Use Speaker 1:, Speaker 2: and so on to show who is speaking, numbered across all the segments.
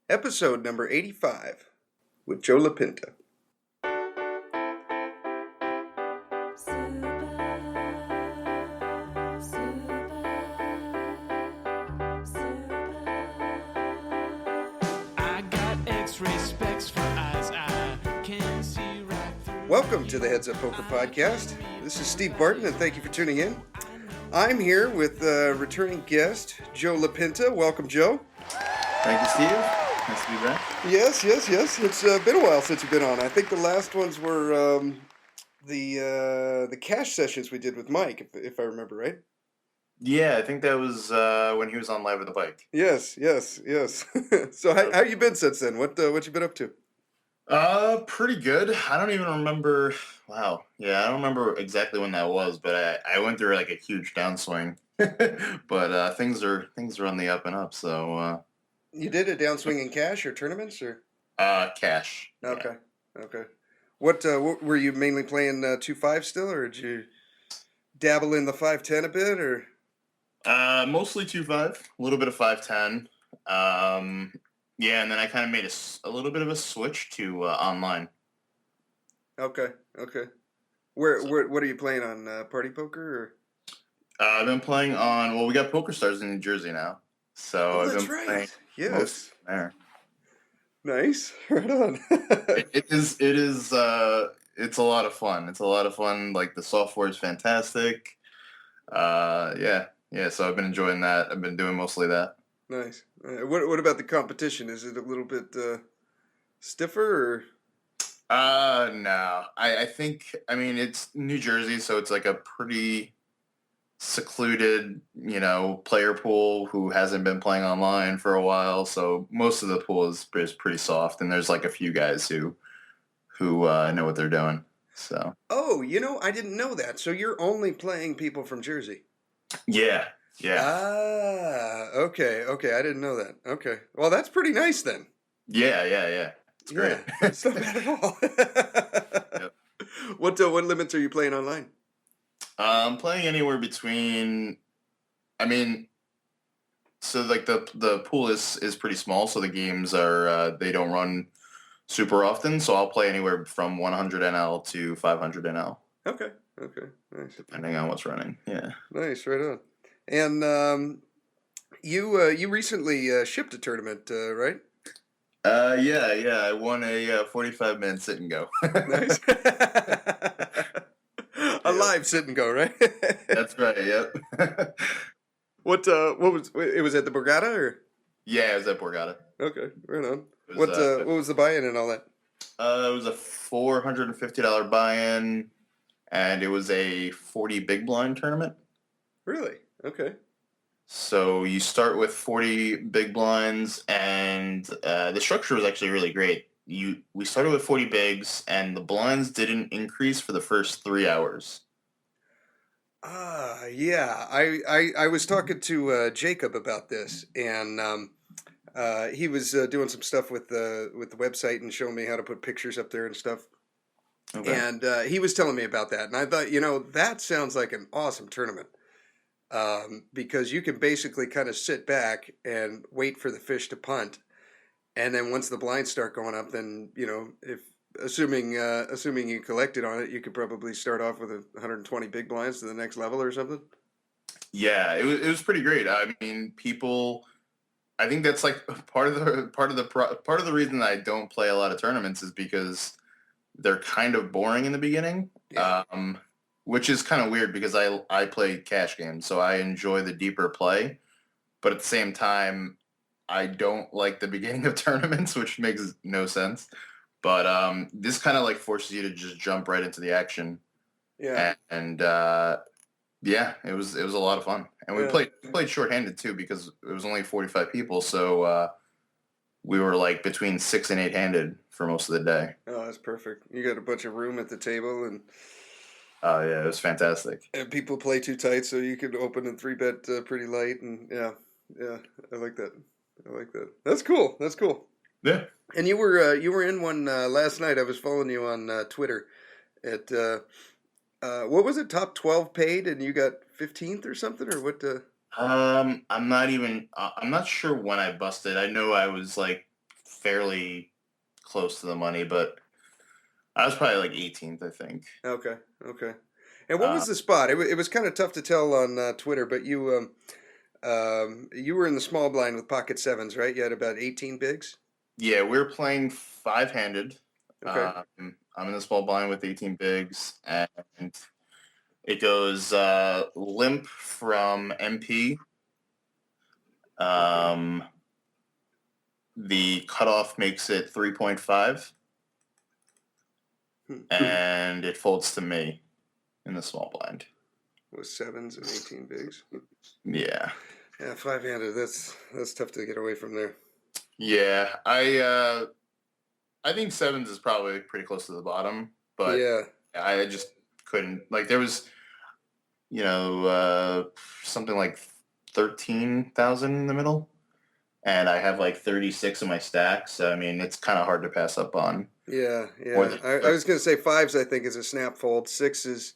Speaker 1: episode number 85 with Joe LaPinta. Welcome to the Heads Up Poker Podcast. This is Steve Barton, and thank you for tuning in. I'm here with returning guest, Joe LaPinta. Welcome, Joe.
Speaker 2: Thank you, Steve. Nice to be back.
Speaker 1: Yes. It's been a while since you've been on. I think the last ones were the cash sessions we did with Mike, if I remember right.
Speaker 2: Yeah, I think that was when he was on Live with the Bike.
Speaker 1: Yes. So how you been since then? What you been up to?
Speaker 2: Pretty good. I don't even remember. Wow. Yeah, I don't remember exactly when that was, but I went through like a huge downswing. But things are on the up and up. So
Speaker 1: you did a downswing in cash or tournaments or?
Speaker 2: Cash.
Speaker 1: Okay. Yeah. Okay. What were you mainly playing 2-5 still, or did you dabble in the 5-10 a bit, or?
Speaker 2: Mostly 2-5, a little bit of 5-10. Yeah, and then I kind of made a little bit of a switch to online.
Speaker 1: Okay. Where what are you playing on, Party Poker? Or?
Speaker 2: I've been playing on. Well, we got Poker Stars in New Jersey now, so I've been playing.
Speaker 1: Yes.
Speaker 2: There.
Speaker 1: Nice. Right on.
Speaker 2: It is. It's a lot of fun. It's a lot of fun. Like the software is fantastic. Yeah. So I've been enjoying that. I've been doing mostly that.
Speaker 1: Nice. What about the competition? Is it a little bit stiffer, or?
Speaker 2: No. I think. I mean, it's New Jersey, so it's like a pretty secluded, player pool who hasn't been playing online for a while. So most of the pool is pretty soft, and there's like a few guys who know what they're doing. So.
Speaker 1: Oh, I didn't know that. So you're only playing people from Jersey.
Speaker 2: Yeah.
Speaker 1: Okay. I didn't know that. Okay. Well, that's pretty nice then.
Speaker 2: Yeah. It's great.
Speaker 1: Yeah, it's not bad at all.
Speaker 2: Yep.
Speaker 1: What limits are you playing online?
Speaker 2: I'm playing anywhere between, so like the pool is pretty small, so the games are, they don't run super often, so I'll play anywhere from 100 NL to 500 NL.
Speaker 1: Okay, nice.
Speaker 2: Depending on what's running, yeah.
Speaker 1: Nice, right on. And you recently shipped a tournament, right?
Speaker 2: Yeah. I won a 45-minute sit and go.
Speaker 1: Nice. A live sit and go, right?
Speaker 2: That's right. Yep.
Speaker 1: What was it? Was at the Borgata, or?
Speaker 2: Yeah, it was at Borgata.
Speaker 1: Okay, right on. What was the buy-in and all that?
Speaker 2: It was a $450 buy-in, and it was a 40 big blind tournament.
Speaker 1: Really? Okay.
Speaker 2: So you start with 40 big blinds, and the structure was actually really great. We started with 40 bigs, and the blinds didn't increase for the first 3 hours.
Speaker 1: Yeah. I was talking to Jacob about this, and he was doing some stuff with the website and showing me how to put pictures up there and stuff. Okay. And he was telling me about that, and I thought, that sounds like an awesome tournament. Because you can basically kind of sit back and wait for the fish to punt, and then once the blinds start going up, then if assuming you collected on it, you could probably start off with 120 big blinds to the next level or something.
Speaker 2: Yeah, it was pretty great. I mean, I think that's like part of the reason that I don't play a lot of tournaments is because they're kind of boring in the beginning. Yeah. Which is kind of weird because I play cash games, so I enjoy the deeper play. But at the same time, I don't like the beginning of tournaments, which makes no sense. But this kind of like forces you to just jump right into the action. Yeah. And yeah, it was a lot of fun. And we played shorthanded too because it was only 45 people, so we were like between 6 and 8 handed for most of the day.
Speaker 1: Oh, that's perfect. You got a bunch of room at the table and.
Speaker 2: Oh, yeah, it was fantastic.
Speaker 1: And people play too tight, so you could open and 3-bet pretty light, and yeah, I like that. That's cool.
Speaker 2: Yeah.
Speaker 1: And you were in one last night. I was following you on Twitter. At what was it? Top 12 paid, and you got 15th or something, or what?
Speaker 2: I'm not sure when I busted. I know I was like fairly close to the money, but I was probably like 18th, I think.
Speaker 1: Okay. And what was the spot? It was kind of tough to tell on Twitter, but you were in the small blind with pocket sevens, right? You had about 18 bigs.
Speaker 2: Yeah, we're playing 5-handed.
Speaker 1: Okay.
Speaker 2: I'm in the small blind with 18 bigs, and it goes limp from MP. The cutoff makes it 3.5, and it folds to me in the small blind.
Speaker 1: With sevens and 18 bigs.
Speaker 2: Yeah.
Speaker 1: Yeah, 5-handed. That's tough to get away from there.
Speaker 2: Yeah, I think sevens is probably pretty close to the bottom, but
Speaker 1: yeah,
Speaker 2: I just couldn't. Like there was, something like 13,000 in the middle, and I have like 36 in my stack. So I mean, it's kind of hard to pass up on.
Speaker 1: Yeah. I was gonna say fives. I think is a snap fold. Sixes,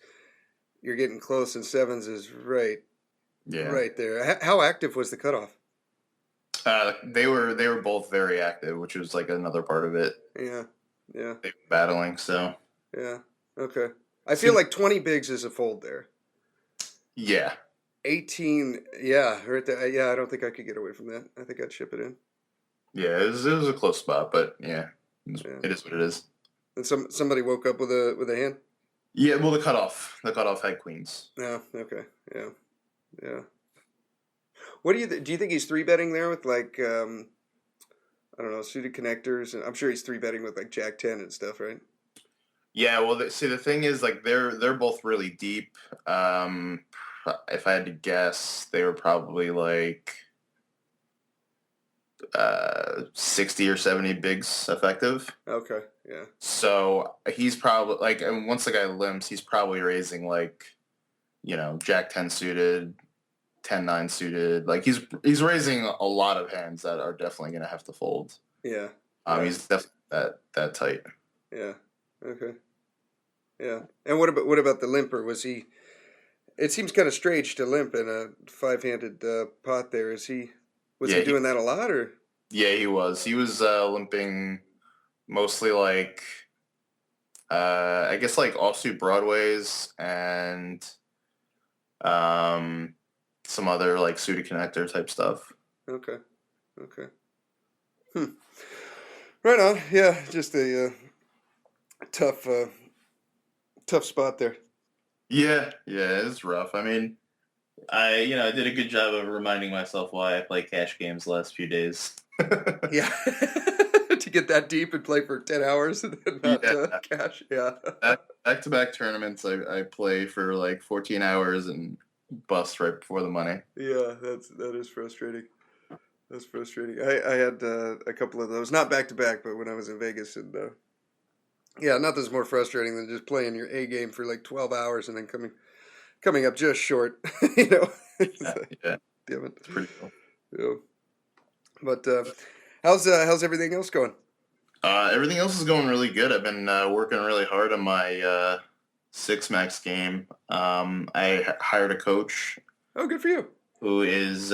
Speaker 1: you're getting close, and sevens is right there. How active was the cutoff?
Speaker 2: They were both very active, which was like another part of it.
Speaker 1: Yeah.
Speaker 2: They were battling, so.
Speaker 1: Yeah. Okay. I feel like 20 bigs is a fold there.
Speaker 2: Yeah.
Speaker 1: 18. Yeah. Right there. Yeah. I don't think I could get away from that. I think I'd ship it in.
Speaker 2: Yeah. It was a close spot, but yeah, it is what it is.
Speaker 1: And somebody woke up with a hand.
Speaker 2: Yeah. Well, the cutoff had queens.
Speaker 1: Yeah. Okay. Yeah. What do you think he's 3-betting there with like I don't know, suited connectors, and I'm sure he's 3-betting with like Jack 10 and stuff, right?
Speaker 2: Yeah, well, the thing is, like they're both really deep. If I had to guess, they were probably like 60 or 70 bigs effective.
Speaker 1: Okay, yeah.
Speaker 2: So he's probably like, and once the guy limps, he's probably raising like, Jack 10 suited, 10-9 suited. Like he's raising a lot of hands that are definitely going to have to fold.
Speaker 1: Yeah.
Speaker 2: He's definitely that tight.
Speaker 1: Yeah. Okay. Yeah. And what about the limper? Was he? It seems kind of strange to limp in a 5-handed pot. There was he doing that a lot, or?
Speaker 2: Yeah, he was. He was limping mostly like I guess like offsuit broadways and some other like suited connector type stuff.
Speaker 1: Okay. Right on. Yeah, just a tough spot there.
Speaker 2: Yeah, it's rough. I mean, I did a good job of reminding myself why I play cash games the last few days.
Speaker 1: Yeah. To get that deep and play for 10 hours and then not cash. Yeah.
Speaker 2: Back-to-back tournaments, I play for like 14 hours and bust right before the money.
Speaker 1: Yeah, that is frustrating. That's frustrating. I had a couple of those, not back-to-back, but when I was in Vegas. And nothing's more frustrating than just playing your A game for like 12 hours and then coming up just short,
Speaker 2: Yeah.
Speaker 1: Damn it.
Speaker 2: It's pretty cool.
Speaker 1: Yeah. But how's everything else going?
Speaker 2: Everything else is going really good. I've been working really hard on my 6-max game. I hired a coach.
Speaker 1: Oh, good for you.
Speaker 2: Who is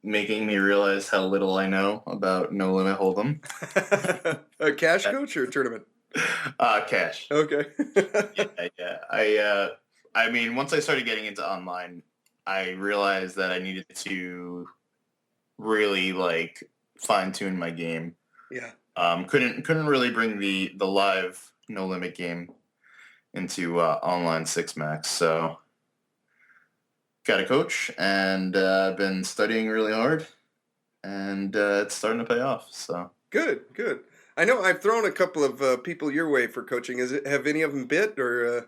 Speaker 2: making me realize how little I know about No Limit Hold'em.
Speaker 1: A cash coach or a tournament?
Speaker 2: Cash.
Speaker 1: Okay.
Speaker 2: Yeah. I mean, once I started getting into online, I realized that I needed to really like fine tune my game.
Speaker 1: Yeah.
Speaker 2: Couldn't really bring the live No Limit game into online 6-max. So got a coach and I've been studying really hard, and it's starting to pay off. So
Speaker 1: good. I know I've thrown a couple of people your way for coaching. Have any of them bit or?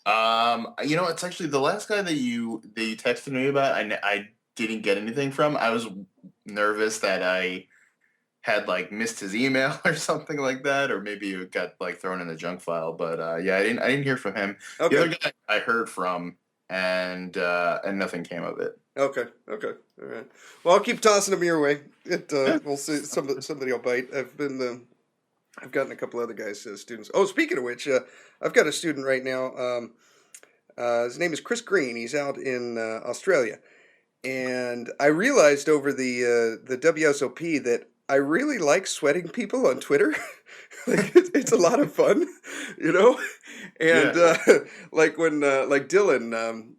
Speaker 2: It's actually the last guy that you texted me about. I didn't get anything from. I was nervous that I had like missed his email or something like that, or maybe it got like thrown in the junk file. But I didn't hear from him.
Speaker 1: Okay.
Speaker 2: The other guy I heard from, and nothing came of it.
Speaker 1: Okay. All right. Well, I'll keep tossing them your way. We'll see. Somebody will bite. I've gotten a couple other guys, students. Oh, speaking of which, I've got a student right now. His name is Chris Green. He's out in Australia, and I realized over the WSOP that I really like sweating people on Twitter. Like it's a lot of fun, you know. And
Speaker 2: Yeah.
Speaker 1: like when like Dylan,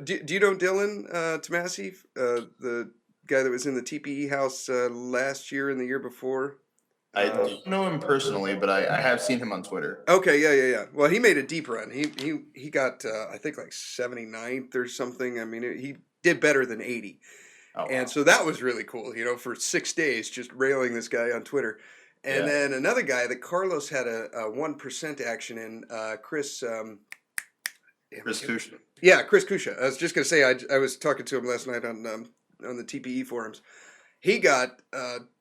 Speaker 1: do you know Dylan Tomasi, the guy that was in the TPE house last year and the year before?
Speaker 2: I
Speaker 1: Uh,
Speaker 2: don't know him personally, but I have seen him on Twitter.
Speaker 1: okay, yeah. Well, he made a deep run. He got I think like 79th or something. I mean, he did better than 80.
Speaker 2: Oh
Speaker 1: And
Speaker 2: wow.
Speaker 1: so that was really cool, you know, for 6 days just railing this guy on Twitter. And
Speaker 2: Yeah.
Speaker 1: then another guy that Carlos had a 1% action in, Chris.
Speaker 2: Chris Kush.
Speaker 1: Yeah, Chris Kusha. I was just gonna say I was talking to him last night on the TPE forums. He got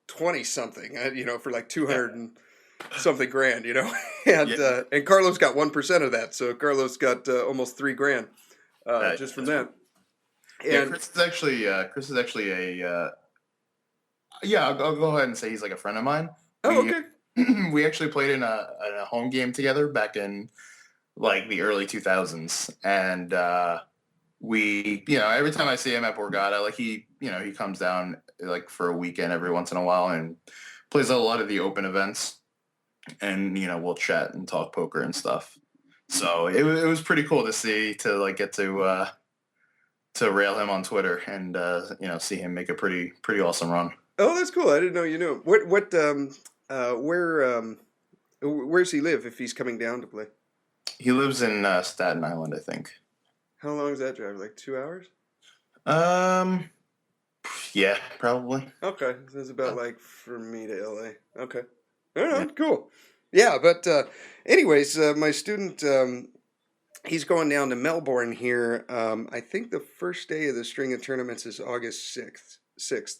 Speaker 1: 20 something, you know, for like 200
Speaker 2: Yeah.
Speaker 1: and something grand, you know, and
Speaker 2: Yeah.
Speaker 1: and Carlos got 1% of that, so Carlos got almost 3 grand just from
Speaker 2: That's
Speaker 1: that.
Speaker 2: Yeah,
Speaker 1: And
Speaker 2: Chris is actually a yeah. I'll go ahead and say he's like a friend of mine.
Speaker 1: oh,
Speaker 2: We
Speaker 1: okay,
Speaker 2: we actually played in a home game together back in like the early 2000s, and we every time I see him at Borgata, like he comes down like for a weekend every once in a while and plays a lot of the open events, and we'll chat and talk poker and stuff. So it was pretty cool to like get to rail him on Twitter and see him make a pretty awesome run.
Speaker 1: oh, that's cool. I didn't know you knew him. What where's he live if he's coming down to play?
Speaker 2: He lives in Staten Island, I think.
Speaker 1: How long is that drive? Like 2 hours?
Speaker 2: Um, yeah, probably.
Speaker 1: Okay, so it's about like from me to LA. Okay, all
Speaker 2: Yeah.
Speaker 1: right, cool. Yeah, but anyways, my student, he's going down to Melbourne here. I think the first day of the string of tournaments is August 6th,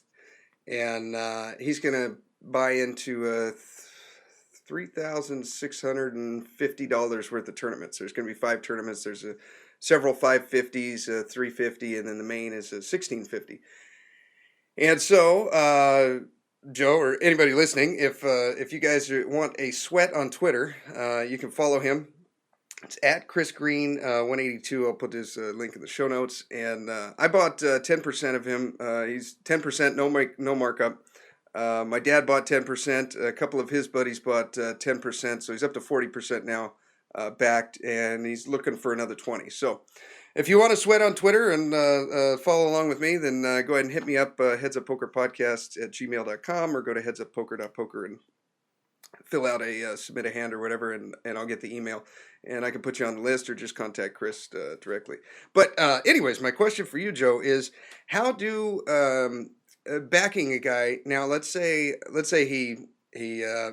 Speaker 1: and he's gonna buy into $3,650 worth of tournaments. There's gonna be 5 tournaments. There's several 550s, 350, and then the main is a 1650. And so, Joe or anybody listening, if you guys want a sweat on Twitter, you can follow him. It's at Chris Green 182. I'll put his link in the show notes. And I bought 10% of him. He's 10%, no markup. My dad bought 10%. A couple of his buddies bought 10%. So he's up to 40% now, backed, and he's looking for another 20. So if you want to sweat on Twitter and follow along with me, then go ahead and hit me up, HeadsUpPokerPodcast at gmail.com, or go to HeadsUpPoker.Poker and fill out a submit a hand or whatever, and I'll get the email, and I can put you on the list, or just contact Chris directly. But anyways, my question for you, Joe, is how do backing a guy now? Let's say he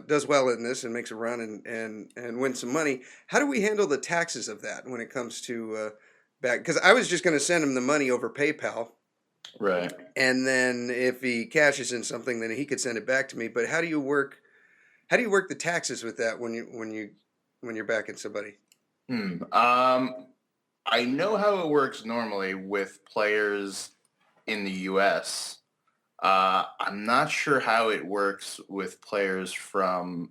Speaker 1: does well in this and makes a run and wins some money. How do we handle the taxes of that when it comes to back? Because I was just going to send him the money over PayPal,
Speaker 2: Right.
Speaker 1: and then if he cashes in something, then he could send it back to me. But how do you work? How do you work the taxes with that when you're backing somebody?
Speaker 2: I know how it works normally with players in the U.S. I'm not sure how it works with players from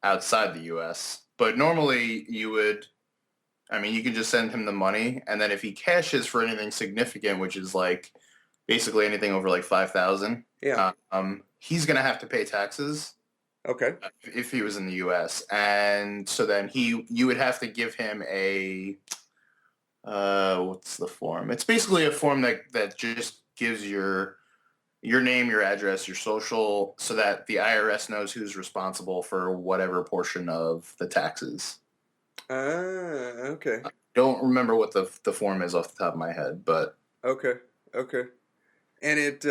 Speaker 2: outside the U.S., but normally you can just send him the money, and then if he cashes for anything significant, which is like basically anything over like 5,000,
Speaker 1: Yeah.
Speaker 2: he's gonna have to pay taxes
Speaker 1: Okay.
Speaker 2: if he was in the U.S. And so then you would have to give him a what's the form? It's basically a form that just gives your name, your address, your social, so that the IRS knows who's responsible for whatever portion of the taxes.
Speaker 1: Okay.
Speaker 2: Don't remember what the form is off the top of my head, but
Speaker 1: Okay. And it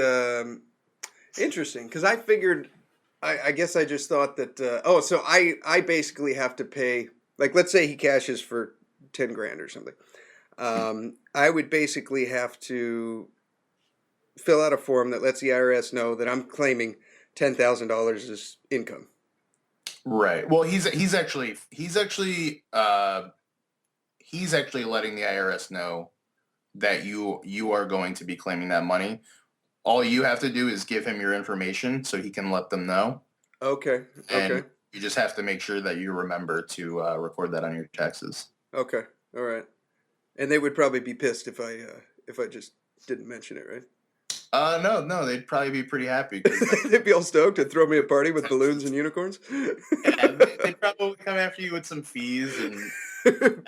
Speaker 1: interesting, because I figured, I guess I just thought that so I basically have to pay, like, let's say he cashes for 10 grand or something. I would basically have to fill out a form that lets the IRS know that I'm claiming $10,000 as income.
Speaker 2: right. Well, he's actually letting the IRS know that you are going to be claiming that money. All you have to do is give him your information so he can let them know.
Speaker 1: Okay.
Speaker 2: And you just have to make sure that you remember to record that on your taxes.
Speaker 1: Okay. All right. And they would probably be pissed if I just didn't mention it, right?
Speaker 2: No, they'd probably be pretty happy. 'Cause,
Speaker 1: They'd be all stoked and throw me a party with balloons and unicorns.
Speaker 2: yeah, they'd probably come after you with some fees and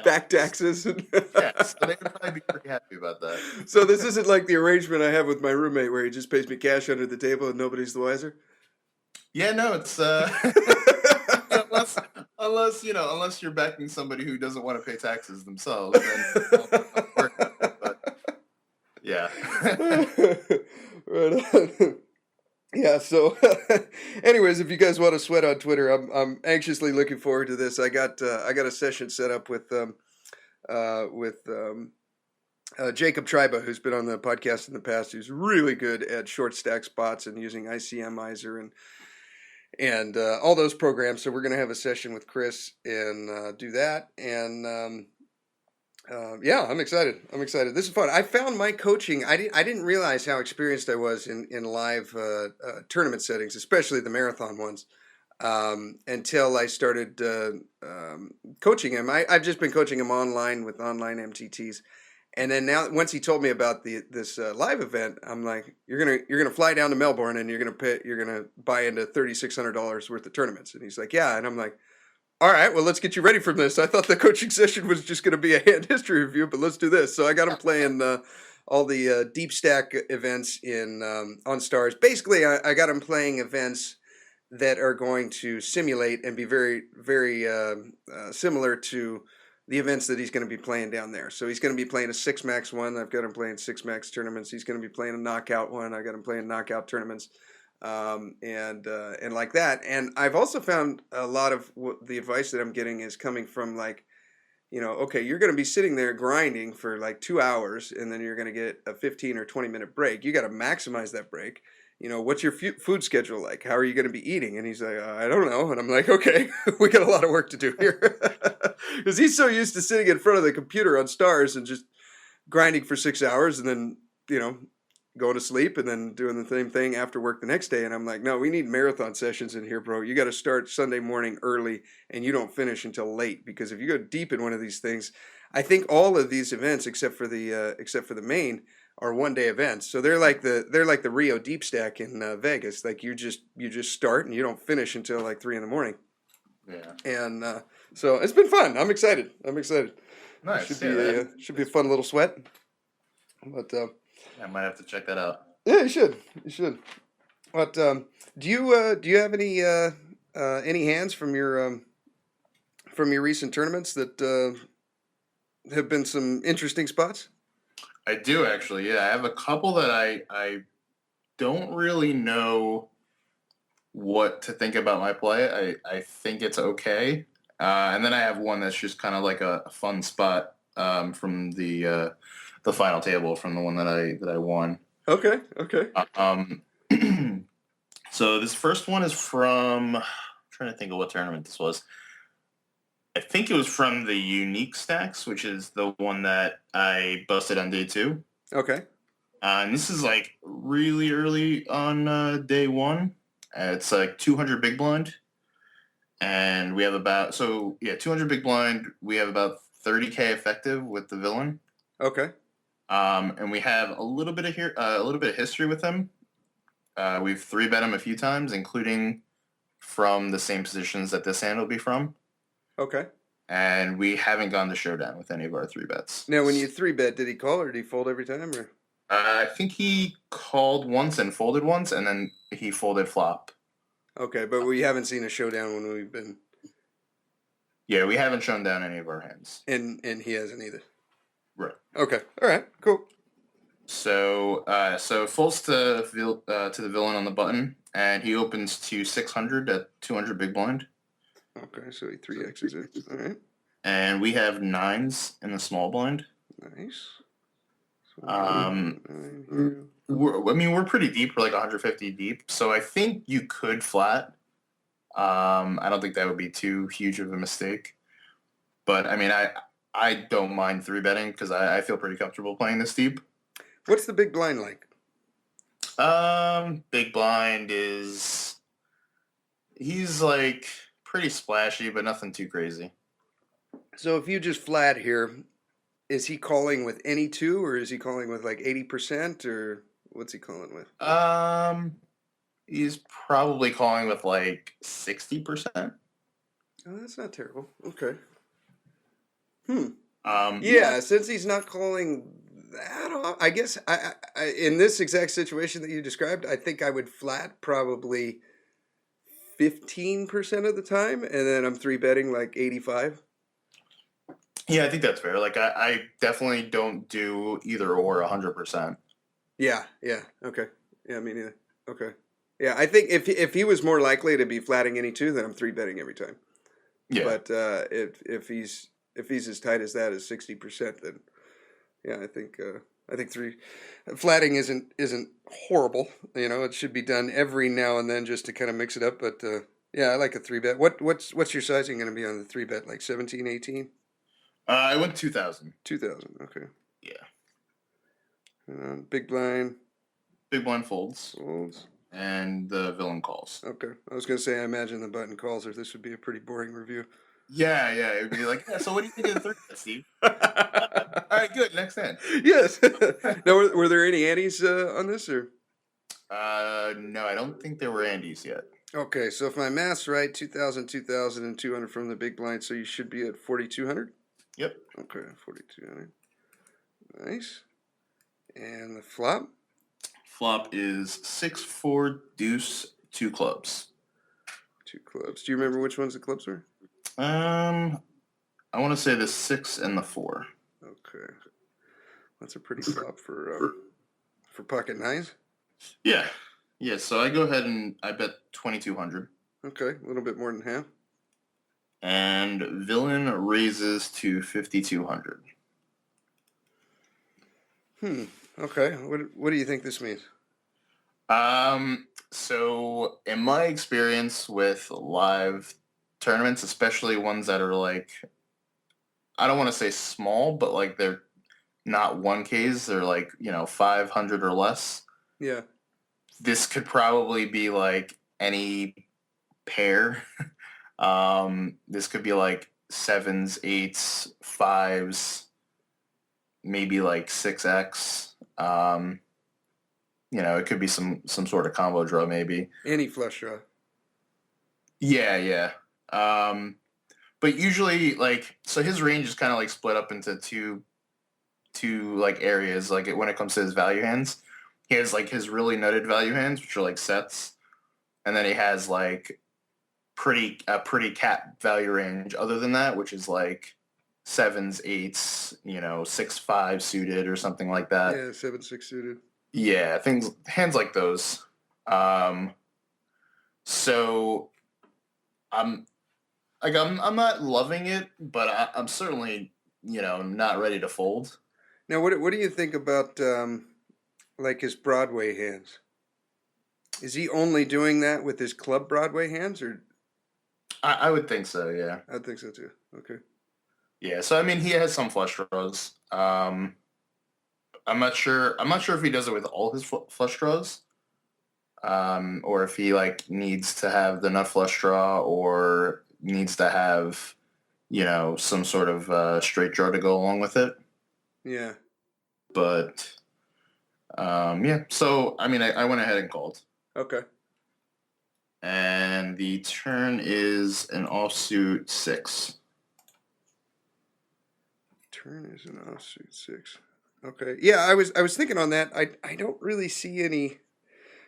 Speaker 1: Back taxes.
Speaker 2: yeah, so they'd probably be pretty happy about that.
Speaker 1: So this isn't like the arrangement I have with my roommate where he just pays me cash under the table and nobody's the wiser.
Speaker 2: Yeah, no, it's unless you're backing somebody who doesn't want to pay taxes themselves, then it'll work out, but yeah.
Speaker 1: Right on. Yeah. So, anyways, if you guys want to sweat on Twitter, I'm anxiously looking forward to this. I got a session set up with Jacob Triba, who's been on the podcast in the past, who's really good at short stack spots and using ICMizer and all those programs. So we're going to have a session with Chris and do that. And yeah, I'm excited. This is fun. I found my coaching. I didn't realize how experienced I was in live tournament settings, especially the marathon ones, until I started coaching him. I've just been coaching him online with online MTTs. And then now, once he told me about this live event, I'm like, you're gonna fly down to Melbourne and you're gonna buy into $3,600 worth of tournaments. And he's like, yeah. And I'm like, all right, well, let's get you ready for this. I thought the coaching session was just gonna be a hand history review, but let's do this. So I got him playing all the deep stack events on Stars. Basically, I got him playing events that are going to simulate and be very, very similar to the events that he's going to be playing down there. So he's going to be playing a 6-max one. I've got him playing 6-max tournaments. He's going to be playing a knockout one. I got him playing knockout tournaments, and like that. And I've also found a lot of the advice that I'm getting is coming from like, okay, you're going to be sitting there grinding for like 2 hours, and then you're going to get a 15 or 20-minute break. You got to maximize that break. What's your food schedule like? How are you going to be eating? And he's like, I don't know. And I'm like, okay, we got a lot of work to do here. Because he's so used to sitting in front of the computer on Stars and just grinding for 6 hours and then, going to sleep and then doing the same thing after work the next day. And I'm like, no, we need marathon sessions in here, bro. You got to start Sunday morning early and you don't finish until late. Because if you go deep in one of these things, I think all of these events, except for the main, are 1-day events. So they're like the Rio Deep Stack in Vegas. Like you just start and you don't finish until like 3 in the morning.
Speaker 2: Yeah.
Speaker 1: And so it's been fun. I'm excited.
Speaker 2: Nice.
Speaker 1: Should be a fun little sweat. But
Speaker 2: I might have to check that out.
Speaker 1: yeah, you should. But do you have any hands from your recent tournaments that have been some interesting spots?
Speaker 2: I do actually. Yeah, I have a couple that I don't really know what to think about my play. I think it's okay. And then I have one that's just kind of like a fun spot from the final table from the one that I won.
Speaker 1: Okay.
Speaker 2: So this first one is from, I'm trying to think of what tournament this was. I think it was from the Unique Stacks, which is the one that I busted on day 2.
Speaker 1: Okay.
Speaker 2: And this is like really early on day 1. It's like 200 big blind. And we have 200 big blind. We have about 30K effective with the villain.
Speaker 1: Okay.
Speaker 2: And we have a little bit of history with him. We've 3-bet him a few times, including from the same positions that this hand will be from.
Speaker 1: Okay.
Speaker 2: And we haven't gone to showdown with any of our 3-bets.
Speaker 1: Now, when you 3-bet, did he call or did he fold every time? Or
Speaker 2: I think he called once and folded once, and then he folded flop.
Speaker 1: Okay, but we haven't seen a showdown when we've been.
Speaker 2: Yeah, we haven't shown down any of our hands.
Speaker 1: And he hasn't either.
Speaker 2: Right.
Speaker 1: Okay. All right. Cool.
Speaker 2: So folds to the villain on the button, and he opens to 600 at 200 big blind.
Speaker 1: Okay, so he 3x's it. All right.
Speaker 2: And we have 9s in the small blind.
Speaker 1: Nice.
Speaker 2: We're pretty deep. We're like 150 deep. So I think you could flat. I don't think that would be too huge of a mistake. But I mean, I don't mind 3-betting because I feel pretty comfortable playing this deep.
Speaker 1: What's the big blind like?
Speaker 2: Big blind he's like pretty splashy, but nothing too crazy.
Speaker 1: So if you just flat here, is he calling with any 2 or is he calling with like 80% or What's he calling with?
Speaker 2: He's probably calling with like 60%.
Speaker 1: Oh, that's not terrible. Okay. Yeah, since he's not calling that off, I guess I in this exact situation that you described, I think I would flat probably 15% of the time, and then I'm 3-betting like 85.
Speaker 2: Yeah, I think that's fair. Like I definitely don't do either or 100%.
Speaker 1: Yeah. Okay. Yeah, me neither. Okay. Yeah, I think if he was more likely to be flatting any two, then I'm 3-betting every time.
Speaker 2: Yeah.
Speaker 1: But if he's as tight as that as 60%, then yeah, I think flatting isn't horrible. You know, it should be done every now and then just to kind of mix it up. But yeah, I like a 3-bet. What's your sizing going to be on the 3-bet? Like 17, 18?
Speaker 2: I went 2,000.
Speaker 1: 2,000. Okay.
Speaker 2: Yeah.
Speaker 1: Big blind.
Speaker 2: Big blind folds.
Speaker 1: Folds.
Speaker 2: And the villain calls.
Speaker 1: Okay. I was going to say, I imagine the button calls, or this would be a pretty boring review.
Speaker 2: Yeah. It would be like, yeah, so what do you think of the 3-bet, Steve? All right, good. Next hand.
Speaker 1: Yes. Now, were there any antes on this, or?
Speaker 2: No, I don't think there were antes yet.
Speaker 1: Okay, so if my math's right, 2,000, 2,000, and 200 from the big blind, so you should be at 4,200?
Speaker 2: Yep.
Speaker 1: Okay, 4,200. Nice. And the flop?
Speaker 2: Flop is 6-4 deuce 2 clubs.
Speaker 1: 2 clubs. Do you remember which ones the clubs were?
Speaker 2: I want to say the 6 and the 4.
Speaker 1: Okay, that's a pretty flop for pocket nines.
Speaker 2: Yeah. So I go ahead and I bet 2,200.
Speaker 1: Okay, a little bit more than half.
Speaker 2: And villain raises to 5,200.
Speaker 1: Okay. What do you think this means?
Speaker 2: So in my experience with live tournaments, especially ones that are like, I don't want to say small, but like they're not 1Ks, they're like, 500 or less.
Speaker 1: Yeah.
Speaker 2: This could probably be like any pair. This could be like 7s, 8s, 5s, maybe like 6x. It could be some sort of combo draw maybe.
Speaker 1: Any flush draw.
Speaker 2: Yeah. But usually so his range is kind of like split up into two like areas. Like when it comes to his value hands, he has like his really nutted value hands, which are like sets, and then he has like a pretty cap value range other than that, which is like 7s, 8s, 6-5 suited or something like that.
Speaker 1: Yeah, 7-6 suited.
Speaker 2: Yeah, hands like those. So I'm not loving it, but I'm certainly not ready to fold.
Speaker 1: Now, what do you think about like his Broadway hands? Is he only doing that with his club Broadway hands, or?
Speaker 2: I would think so. Yeah,
Speaker 1: I think so too. Okay.
Speaker 2: Yeah, so I mean, he has some flush draws. I'm not sure if he does it with all his flush draws, or if he like needs to have the nut flush draw, or needs to have, some sort of straight draw to go along with it.
Speaker 1: Yeah.
Speaker 2: But yeah. So I mean, I went ahead and called.
Speaker 1: Okay.
Speaker 2: And the turn is an offsuit 6.
Speaker 1: Turn is an offsuit 6. Okay. Yeah, I was thinking on that. I don't really see any.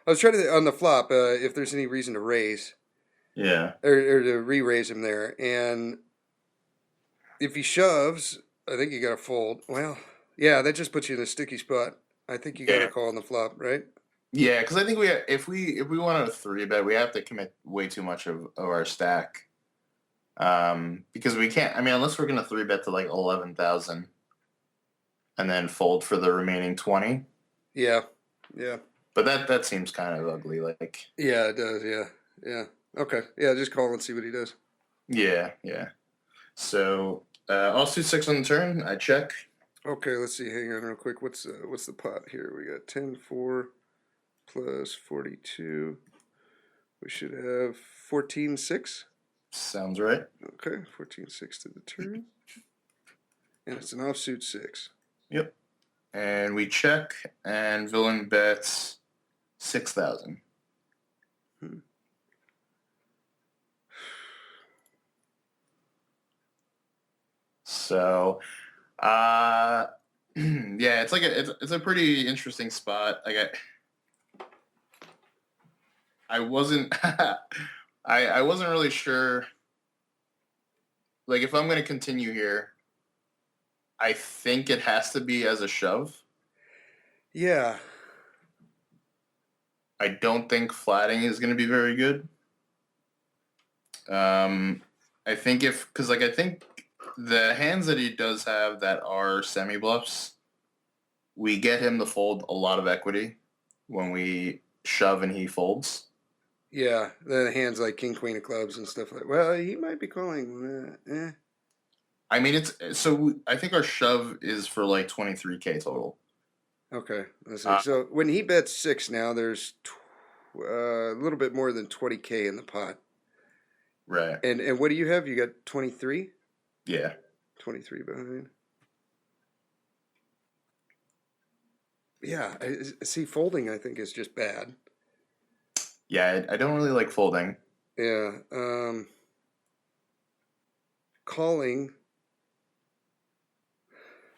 Speaker 1: I was trying to on the flop if there's any reason to raise.
Speaker 2: Yeah.
Speaker 1: Or to re-raise him there, and if he shoves, I think you got to fold. Well, yeah, that just puts you in a sticky spot. I think you got to call on the flop, right?
Speaker 2: Yeah, because I think if we want to 3-bet, we have to commit way too much of our stack. Because we can't. I mean, unless we're gonna 3-bet to like 11,000, and then fold for the remaining 20.
Speaker 1: Yeah.
Speaker 2: But that seems kind of ugly. Like.
Speaker 1: Yeah, it does. Yeah. Okay. Yeah, just call and see what he does.
Speaker 2: Yeah. So offsuit 6 on the turn. I check.
Speaker 1: Okay, let's see. Hang on real quick. What's the pot here? We got 10-4 plus 42. We should have 14-6.
Speaker 2: Sounds right.
Speaker 1: Okay, 14-6 to the turn. And it's an offsuit 6.
Speaker 2: Yep. And we check, and villain bets 6,000. So, yeah, it's like it's a pretty interesting spot. Like I wasn't I wasn't really sure. Like if I'm going to continue here, I think it has to be as a shove.
Speaker 1: Yeah.
Speaker 2: I don't think flatting is going to be very good. I think because I think the hands that he does have that are semi bluffs, we get him to fold a lot of equity when we shove and he folds.
Speaker 1: Yeah, the hands like king, queen of clubs and stuff like. Well, he might be calling.
Speaker 2: I mean, I think our shove is for like 23K total.
Speaker 1: Okay, let's see. So when he bets 6 now, there's a little bit more than 20K in the pot.
Speaker 2: Right.
Speaker 1: And what do you have? You got 23?
Speaker 2: Yeah.
Speaker 1: 23 behind. Yeah, see, folding I think is just bad.
Speaker 2: Yeah, I don't really like folding.
Speaker 1: Yeah, calling.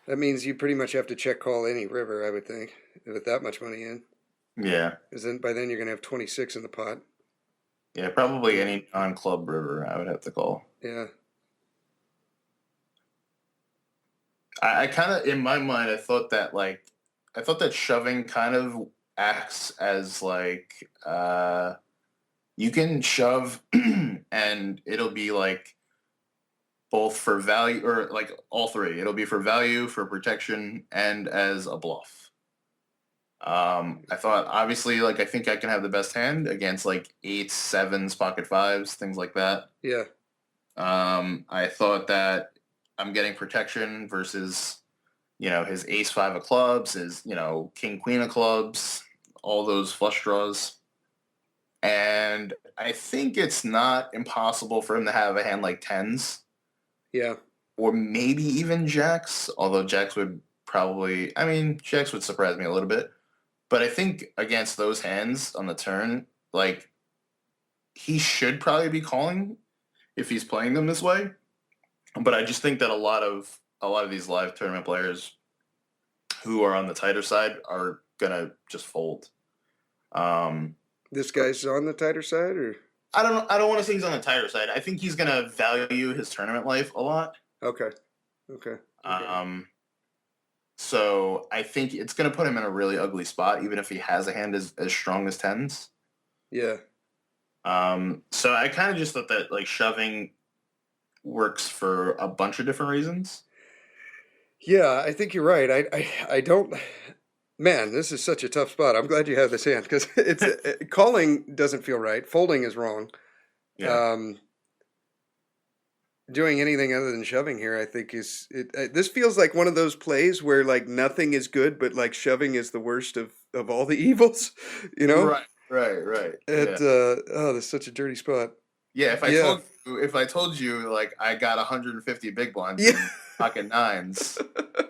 Speaker 1: That means you pretty much have to check call any river, I would think, with that much money in.
Speaker 2: Yeah.
Speaker 1: Because then by then you're gonna have 26 in the pot.
Speaker 2: Yeah, probably any non-club river I would have to call.
Speaker 1: Yeah.
Speaker 2: I kind of, in my mind, I thought that shoving kind of acts as like, you can shove and it'll be like both for value or like all three. It'll be for value, for protection, and as a bluff. I thought obviously like I think I can have the best hand against like 8s, 7s, pocket 5s, things like that.
Speaker 1: Yeah.
Speaker 2: I thought that I'm getting protection versus, his ace 5 of clubs, his, king queen of clubs, all those flush draws. And I think it's not impossible for him to have a hand like 10s.
Speaker 1: Yeah.
Speaker 2: Or maybe even jacks, although jacks would jacks would surprise me a little bit. But I think against those hands on the turn, like, he should probably be calling if he's playing them this way. But I just think that a lot of these live tournament players who are on the tighter side are gonna just fold.
Speaker 1: This guy's on the tighter side, or
Speaker 2: I don't want to say he's on the tighter side. I think he's gonna value his tournament life a lot.
Speaker 1: Okay.
Speaker 2: So I think it's gonna put him in a really ugly spot, even if he has a hand as strong as 10s.
Speaker 1: Yeah.
Speaker 2: So I kind of just thought that like shoving works for a bunch of different reasons.
Speaker 1: Yeah, I think you're right. I don't. Man, this is such a tough spot. I'm glad you have this hand because it's calling doesn't feel right. Folding is wrong.
Speaker 2: Yeah.
Speaker 1: Doing anything other than shoving here, I think is it. This feels like one of those plays where like nothing is good, but like shoving is the worst of all the evils.
Speaker 2: Right.
Speaker 1: That's such a dirty spot.
Speaker 2: Yeah, if I told you like I got 150 big blinds in pocket 9s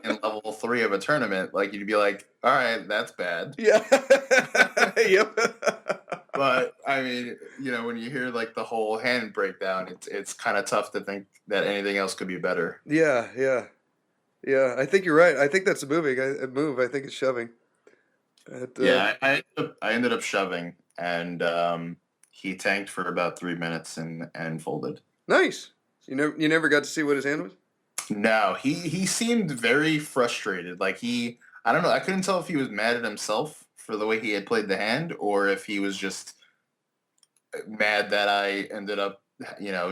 Speaker 2: in level 3 of a tournament, like you'd be like, all right, that's bad.
Speaker 1: Yeah. Yep.
Speaker 2: But I mean, when you hear like the whole hand breakdown, it's kind of tough to think that anything else could be better.
Speaker 1: Yeah. I think you're right. I think that's a move. I think it's shoving.
Speaker 2: I ended up shoving, and he tanked for about 3 minutes and folded.
Speaker 1: Nice. You never got to see what his hand was?
Speaker 2: No, he seemed very frustrated. Like I don't know. I couldn't tell if he was mad at himself for the way he had played the hand, or if he was just mad that I ended up,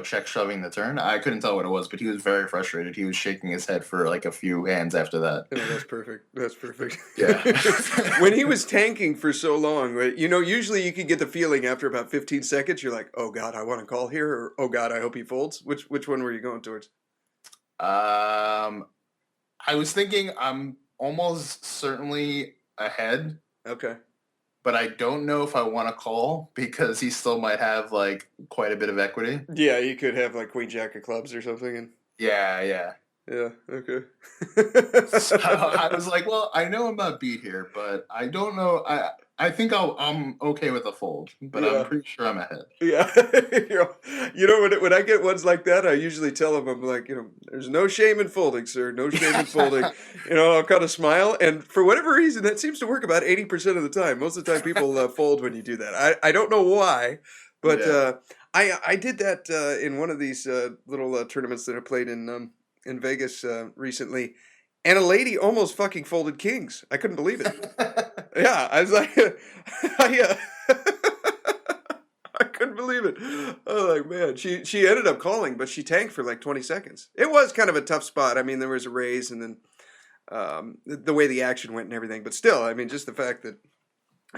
Speaker 2: check shoving the turn. I couldn't tell what it was, but he was very frustrated. He was shaking his head for like a few hands after that.
Speaker 1: Oh, that's perfect.
Speaker 2: Yeah.
Speaker 1: When he was tanking for so long, right, usually you could get the feeling after about 15 seconds, you're like, oh God, I want to call here, or oh God, I hope he folds. Which one were you going towards?
Speaker 2: I was thinking I'm almost certainly ahead.
Speaker 1: Okay.
Speaker 2: But I don't know if I want to call because he still might have like quite a bit of equity.
Speaker 1: Yeah, you could have like queen jack of clubs or something.
Speaker 2: Yeah.
Speaker 1: Yeah. Okay.
Speaker 2: So I was like, well, I know I'm not beat here, but I don't know. I think I'm okay with a fold, but I'm
Speaker 1: Yeah.
Speaker 2: pretty sure I'm ahead.
Speaker 1: Yeah. When I get ones like that, I usually tell them, I'm like, there's no shame in folding, sir. No shame in folding. I'll kind of smile. And for whatever reason, that seems to work about 80% of the time. Most of the time, people fold when you do that. I don't know why, but
Speaker 2: Yeah.
Speaker 1: I did that in one of these little tournaments that I played in Vegas recently. And a lady almost fucking folded kings. I couldn't believe it. Yeah, I was like, I couldn't believe it. I was like, man, she ended up calling, but she tanked for like 20 seconds. It was kind of a tough spot. I mean, there was a raise, and then the way the action went and everything. But still, I mean, just the fact that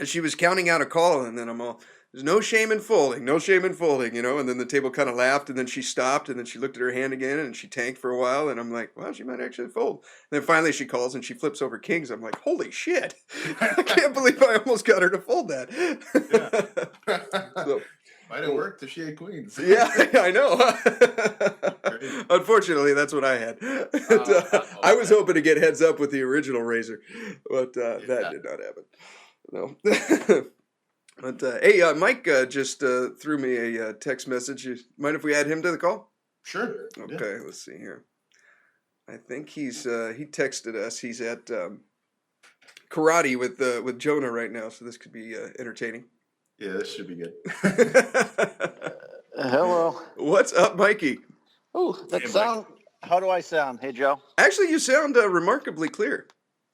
Speaker 1: she was counting out a call, and then I'm all, there's no shame in folding, no shame in folding, And then the table kind of laughed, and then she stopped, and then she looked at her hand again, and she tanked for a while, and I'm like, well, she might actually fold. And then finally she calls, and she flips over kings. I'm like, holy shit! I can't believe I almost got her to fold that.
Speaker 2: Yeah.
Speaker 1: So,
Speaker 2: might have worked if she had queens.
Speaker 1: yeah, I know. Unfortunately, that's what I had. I was hoping to get heads up with the original razor, but that did not happen. No. But hey, Mike just threw me a text message. You mind if we add him to the call?
Speaker 2: Sure.
Speaker 1: Okay, let's see here. I think he texted us. He's at karate with Jonah right now, so this could be entertaining.
Speaker 2: Yeah, this should be good.
Speaker 3: Hello.
Speaker 1: What's up, Mikey?
Speaker 3: Oh, that sound. How do I sound? Hey, Joe.
Speaker 1: Actually, you sound remarkably clear.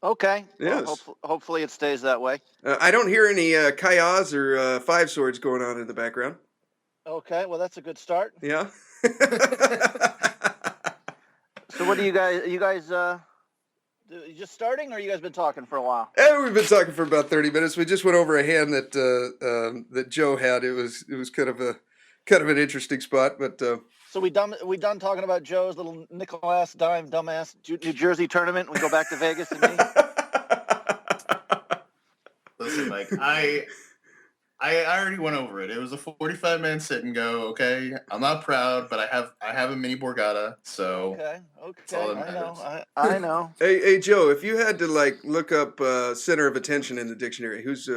Speaker 3: Okay.
Speaker 1: Yes.
Speaker 3: Well, hopefully it stays that way.
Speaker 1: I don't hear any kayas or five swords going on in the background.
Speaker 3: Okay. Well, that's a good start.
Speaker 1: Yeah.
Speaker 3: So, what do you guys? You just starting, or you guys been talking for a while?
Speaker 1: We've been talking for about 30 minutes. We just went over a hand that Joe had. It was kind of an interesting spot, but.
Speaker 3: So we done talking about Joe's little nickel-ass dime dumbass New Jersey tournament. We go back to Vegas and me.
Speaker 2: Listen, Mike, I already went over it. It was a 45-man sit and go. Okay, I'm not proud, but I have a mini Borgata, so
Speaker 3: okay.
Speaker 2: all that matters.
Speaker 3: I know.
Speaker 1: Hey, Joe, if you had to look up center of attention in the dictionary, whose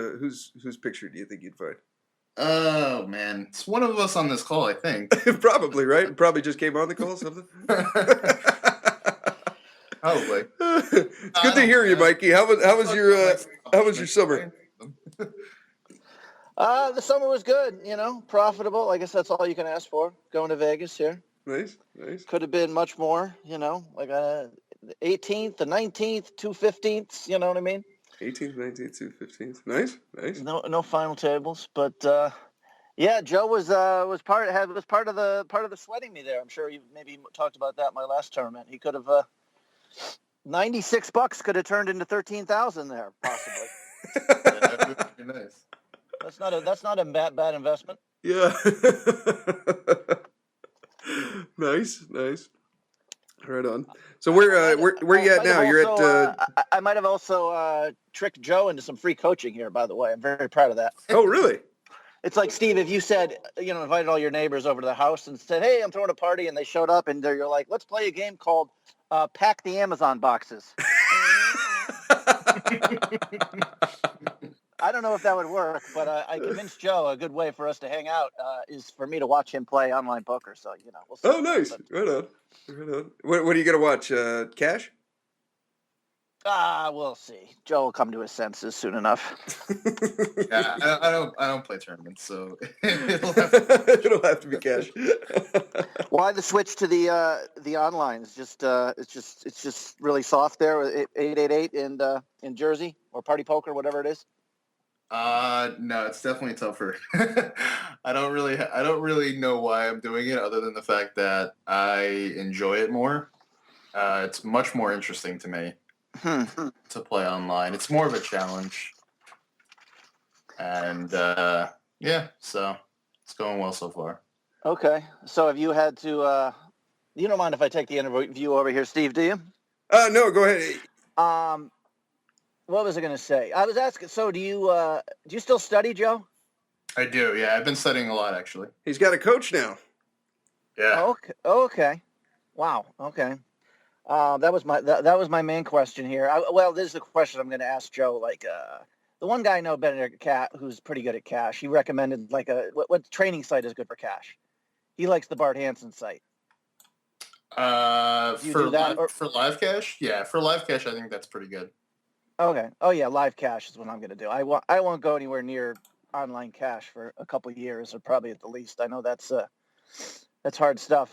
Speaker 1: picture do you think you'd find?
Speaker 2: Oh man, it's one of us on this call, I think.
Speaker 1: Probably, right? Probably just came on the call, something.
Speaker 2: Probably.
Speaker 1: It's good to hear you, Mikey. How was your summer?
Speaker 3: The summer was good. Profitable. I guess that's all you can ask for. Going to Vegas here.
Speaker 1: Nice.
Speaker 3: Could have been much more. Like the 18th, the 19th, 2 15ths. You know what I mean?
Speaker 1: 18th, 19th, 2 15th. Nice.
Speaker 3: No final tables, but yeah, Joe was part of the sweating me there. I'm sure you maybe talked about that in my last tournament. He could have $96 could have turned into 13,000 there possibly.
Speaker 2: Yeah, nice.
Speaker 3: That's not a bad investment.
Speaker 1: Yeah. Nice. Right on. So where you at now? You're at.
Speaker 3: I might have also tricked Joe into some free coaching here. By the way, I'm very proud of that.
Speaker 1: Oh, really?
Speaker 3: It's like, Steve, if you said, invited all your neighbors over to the house and said, hey, I'm throwing a party, and they showed up, and you're like, let's play a game called Pack the Amazon Boxes. I don't know if that would work, but I convinced Joe a good way for us to hang out is for me to watch him play online poker. So, we'll see.
Speaker 1: Oh, nice. Right on. What are you going to watch? Cash?
Speaker 3: We'll see. Joe will come to his senses soon enough.
Speaker 2: Yeah, I don't play tournaments, so
Speaker 1: it'll have to be cash.
Speaker 3: Why the switch to the online? It's just really soft there. 888 in Jersey or Party Poker, whatever it is.
Speaker 2: No, it's definitely tougher. I don't really know why I'm doing it, other than the fact that I enjoy it more. It's much more interesting to me to play online. It's more of a challenge, and yeah, so it's going well so far.
Speaker 3: Okay, so have you had to? You don't mind if I take the interview over here, Steve? Do you?
Speaker 1: No, go ahead.
Speaker 3: What was I going to say? I was asking. So do you still study, Joe?
Speaker 2: I do. Yeah, I've been studying a lot actually.
Speaker 1: He's got a coach now.
Speaker 2: Yeah.
Speaker 3: Okay. Wow. Okay. That was my main question here. Well, this is the question I'm going to ask Joe. Like, the one guy I know better at Cat, who's pretty good at cash. He recommended like what training site is good for cash. He likes the Bart Hansen site.
Speaker 2: For live cash, yeah, for live cash, I think that's pretty good.
Speaker 3: Okay. Oh yeah, live cash is what I'm going to do. I won't go anywhere near online cash for a couple of years, or probably at the least. I know that's hard stuff.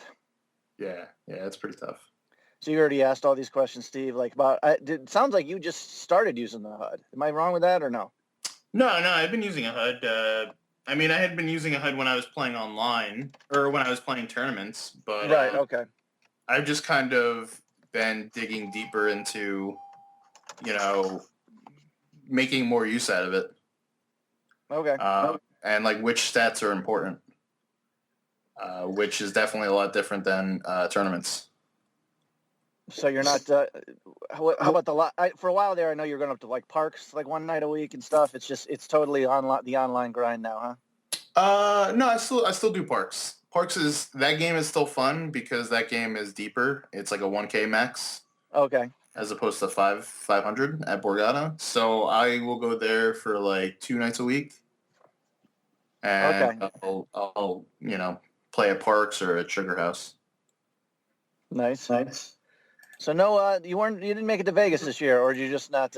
Speaker 2: Yeah, it's pretty tough.
Speaker 3: So you already asked all these questions, Steve. Like about, it sounds like you just started using the HUD. Am I wrong with that or no?
Speaker 2: No, I've been using a HUD. I had been using a HUD when I was playing online or when I was playing tournaments, but
Speaker 3: right. Okay.
Speaker 2: I've just kind of been digging deeper into, making more use out of it.
Speaker 3: Okay.
Speaker 2: And like which stats are important, which is definitely a lot different than tournaments.
Speaker 3: So you're not. How about for a while there? I know you're going up to like parks like one night a week and stuff. It's totally the online grind now,
Speaker 2: huh? No, I still do parks. That game is still fun because that game is deeper. It's like a 1K max.
Speaker 3: Okay.
Speaker 2: As opposed to 500 at Borgata. So I will go there for like 2 nights a week. And okay. I'll play at parks or at Sugar House.
Speaker 3: Nice. So no, you didn't make it to Vegas this year, or did you just not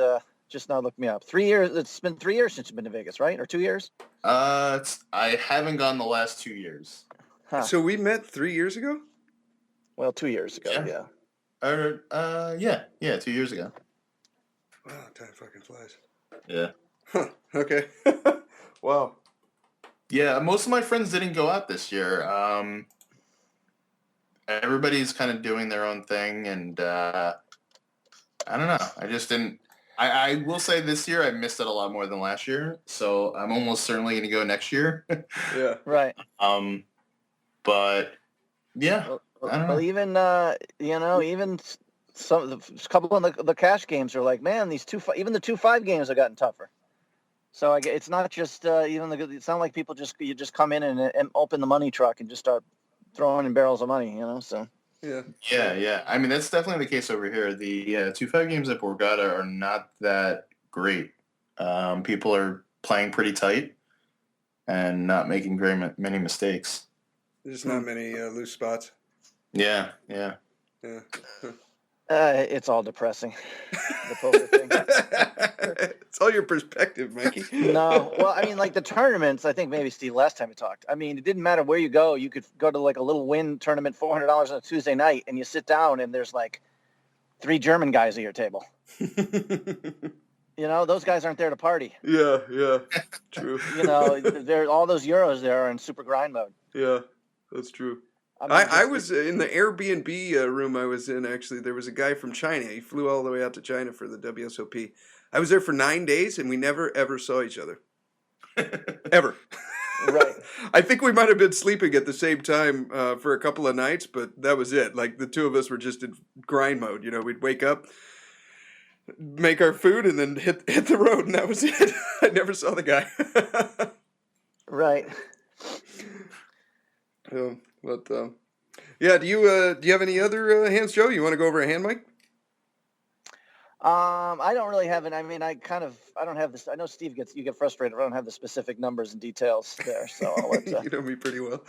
Speaker 3: look me up? 3 years. It's been 3 years since you've been to Vegas, right? Or 2 years?
Speaker 2: I haven't gone the last 2 years.
Speaker 1: Huh. So we met 3 years ago?
Speaker 3: Well, 2 years ago, yeah.
Speaker 2: 2 years ago.
Speaker 1: Wow, time fucking flies.
Speaker 2: Yeah.
Speaker 1: Huh. Okay. Wow.
Speaker 2: Yeah, most of my friends didn't go out this year. Everybody's kind of doing their own thing, and I don't know. I just didn't. I will say this year I missed it a lot more than last year, so I'm almost certainly going to go next year.
Speaker 1: Yeah.
Speaker 3: Right.
Speaker 2: But yeah.
Speaker 3: Well, even even a couple of the cash games are like, man, even the 2-5 games have gotten tougher. So it's not just it's not like you just come in and open the money truck and just start throwing in barrels of money, So
Speaker 2: yeah. That's definitely the case over here. The 2-5 games at Borgata are not that great. People are playing pretty tight and not making very many mistakes.
Speaker 1: There's not many loose spots.
Speaker 2: Yeah.
Speaker 3: It's all depressing, the poker thing.
Speaker 1: It's all your perspective, Mikey.
Speaker 3: No, well, like the tournaments, I think maybe, Steve, last time we talked, it didn't matter where you go. You could go to like a little win tournament, $400 on a Tuesday night, and you sit down and there's like 3 German guys at your table. Those guys aren't there to party.
Speaker 1: Yeah, true.
Speaker 3: All those Euros there are in super grind mode.
Speaker 1: Yeah, that's true. I was in the Airbnb room I was in, actually. There was a guy from China. He flew all the way out to China for the WSOP. I was there for 9 days, and we never, ever saw each other. Ever.
Speaker 3: Right.
Speaker 1: I think we might have been sleeping at the same time for a couple of nights, but that was it. Like, the two of us were just in grind mode. We'd wake up, make our food, and then hit the road, and that was it. I never saw the guy.
Speaker 3: Right.
Speaker 1: But yeah, do you have any other hands, Joe? You want to go over a hand, Mike?
Speaker 3: I don't really have it. I don't have this. I know Steve you get frustrated. I don't have the specific numbers and details there. So I'll let,
Speaker 1: you know me pretty well.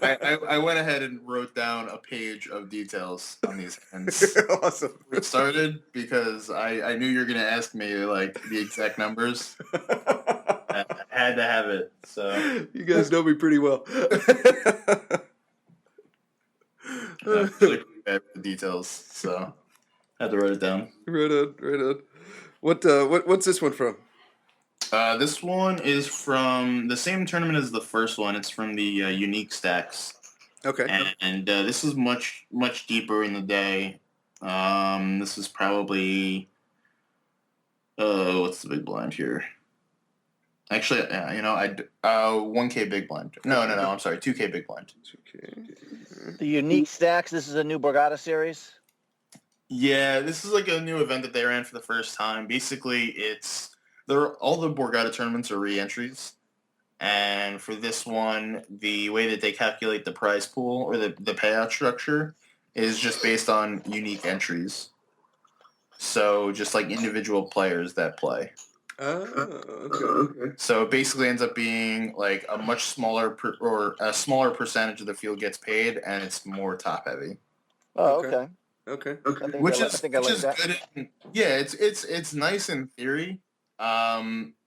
Speaker 2: I went ahead and wrote down a page of details on these hands.
Speaker 1: Awesome.
Speaker 2: We started because I knew you were going to ask me like the exact numbers. I had to have it. So
Speaker 1: you guys know me pretty well.
Speaker 2: I'm really bad with the details, so I had to write it down.
Speaker 1: Right on. What's this one from?
Speaker 2: This one is from the same tournament as the first one. It's from the Unique Stacks.
Speaker 1: Okay.
Speaker 2: And this is much deeper in the day. This is probably what's the big blind here? Actually, 1K big blind. No, I'm sorry, 2K big blind.
Speaker 1: 2K.
Speaker 3: The Unique Stacks. This is a new Borgata series.
Speaker 2: Yeah, this is like a new event that they ran for the first time. Basically, all the Borgata tournaments are re-entries, and for this one, the way that they calculate the prize pool or the payout structure is just based on unique entries. So just like individual players that play.
Speaker 1: Oh, okay.
Speaker 2: So it basically ends up being like a much smaller a smaller percentage of the field gets paid, and it's more top heavy.
Speaker 3: Oh,
Speaker 1: Okay.
Speaker 3: okay.
Speaker 1: Okay.
Speaker 2: Which
Speaker 3: I think I like that.
Speaker 2: good. Yeah, it's nice in theory.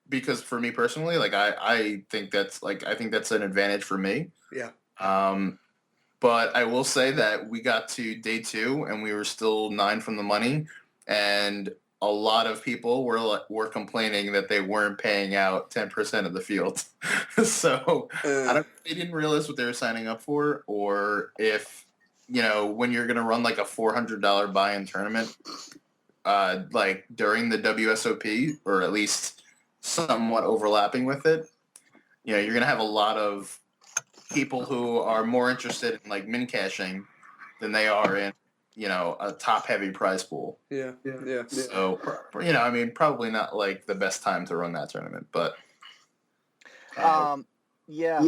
Speaker 2: Because for me personally, like I think that's an advantage for me.
Speaker 1: Yeah.
Speaker 2: But I will say that we got to day 2 and we were still 9 from the money, and a lot of people were complaining that they weren't paying out 10% of the field. So they didn't realize what they were signing up for, or if when you're gonna run like a $400 buy-in tournament, like during the WSOP, or at least somewhat overlapping with it, you're gonna have a lot of people who are more interested in like min cashing than they are in a top heavy prize pool.
Speaker 1: Yeah.
Speaker 2: So probably not like the best time to run that tournament, but
Speaker 3: yeah.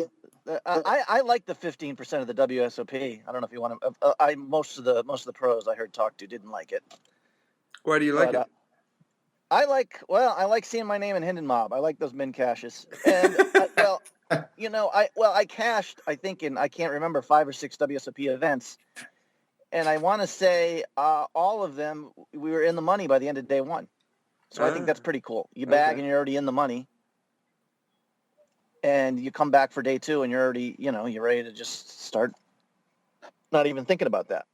Speaker 3: I like the 15% of the WSOP. I don't know if you want to. Most of the pros I heard talk to didn't like it.
Speaker 1: Why do you like it?
Speaker 3: I like seeing my name in Hinden Mob. I like those min cashes. And I cashed, I think, I can't remember, 5 or 6 WSOP events. And I want to say all of them, we were in the money by the end of day 1. So I think that's pretty cool. You bag and you're already in the money. And you come back for day 2 and you're already, you're ready to just start not even thinking about that.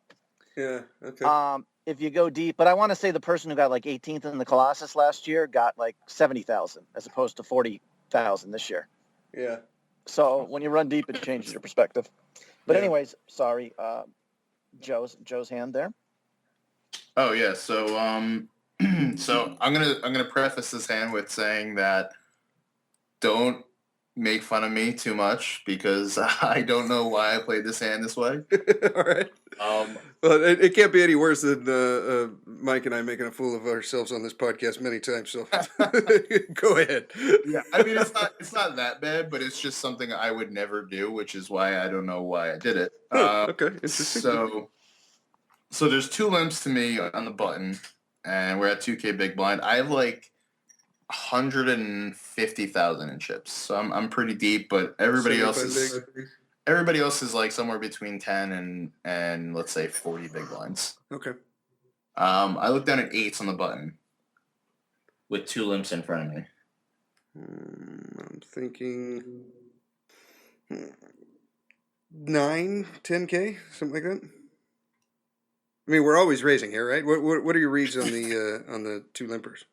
Speaker 1: Yeah, okay.
Speaker 3: If you go deep, but I want to say the person who got like 18th in the Colossus last year got like 70,000 as opposed to 40,000 this year.
Speaker 1: Yeah.
Speaker 3: So when you run deep, it changes your perspective. But anyways, sorry, Joe's hand there.
Speaker 2: Oh yeah, so so I'm gonna preface this hand with saying that don't make fun of me too much, because I don't know why I played this hand this way.
Speaker 1: All right. Well, it can't be any worse than Mike and I making a fool of ourselves on this podcast many times. So go ahead.
Speaker 2: Yeah, I mean it's not that bad, but it's just something I would never do, which is why I don't know why I did it.
Speaker 1: Okay, interesting.
Speaker 2: So there's 2 limps to me on the button, and we're at 2K big blind. I have like 150,000 in chips, so I'm pretty deep, but everybody else is like somewhere between 10 and let's say 40 big blinds.
Speaker 1: Okay.
Speaker 2: I look down at 8s on the button with 2 limps in front of me.
Speaker 1: I'm thinking 9, 10K, something like that. I mean, we're always raising here, right? What are your reads on the 2 limpers?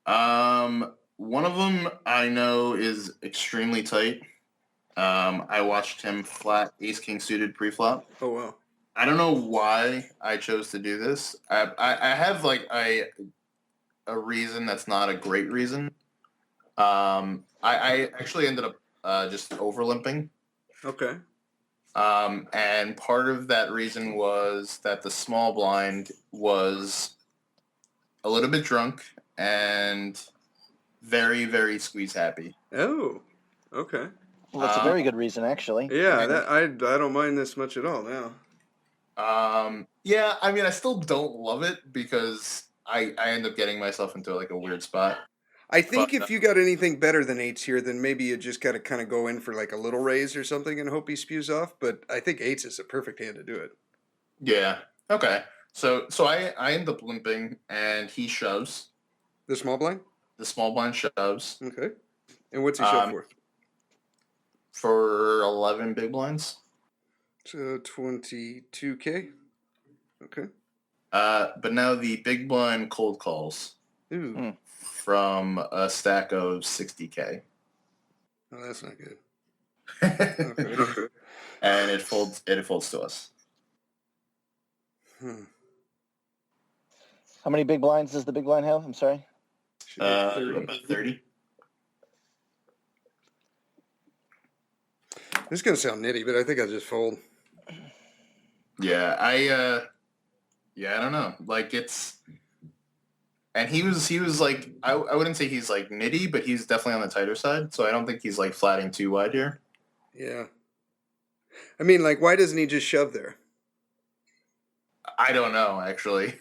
Speaker 2: One of them I know is extremely tight. I watched him flat ace king suited pre-flop.
Speaker 1: Oh wow!
Speaker 2: I don't know why I chose to do this. I have like a reason that's not a great reason. I actually ended up just over limping.
Speaker 1: Okay.
Speaker 2: And part of that reason was that the small blind was a little bit drunk and very, very squeeze happy.
Speaker 1: Oh, okay.
Speaker 3: Well, that's a very good reason, actually.
Speaker 1: Yeah, I don't mind this much at all now.
Speaker 2: Yeah, I mean, I still don't love it because I end up getting myself into like a weird spot.
Speaker 1: I think if you got anything better than 8s here, then maybe you just got to kind of go in for like a little raise or something and hope he spews off. But I think 8s is a perfect hand to do it.
Speaker 2: Yeah. Okay. So I end up limping and he shoves.
Speaker 1: The small blind?
Speaker 2: The small blind shoves.
Speaker 1: Okay. And what's he shove for?
Speaker 2: For 11 big blinds.
Speaker 1: So 22K. Okay.
Speaker 2: But now the big blind cold calls.
Speaker 1: Ooh.
Speaker 2: From a stack of 60K.
Speaker 1: Oh, that's not good.
Speaker 2: Okay. And it folds to us.
Speaker 3: How many big blinds does the big blind have? I'm sorry.
Speaker 2: About 30.
Speaker 1: This is gonna sound nitty, but I think I'll just fold.
Speaker 2: Yeah, I don't know. Like it's, and he was like, I wouldn't say he's like nitty, but he's definitely on the tighter side. So I don't think he's like flatting too wide here.
Speaker 1: Yeah. I mean, like, why doesn't he just shove there?
Speaker 2: I don't know, actually.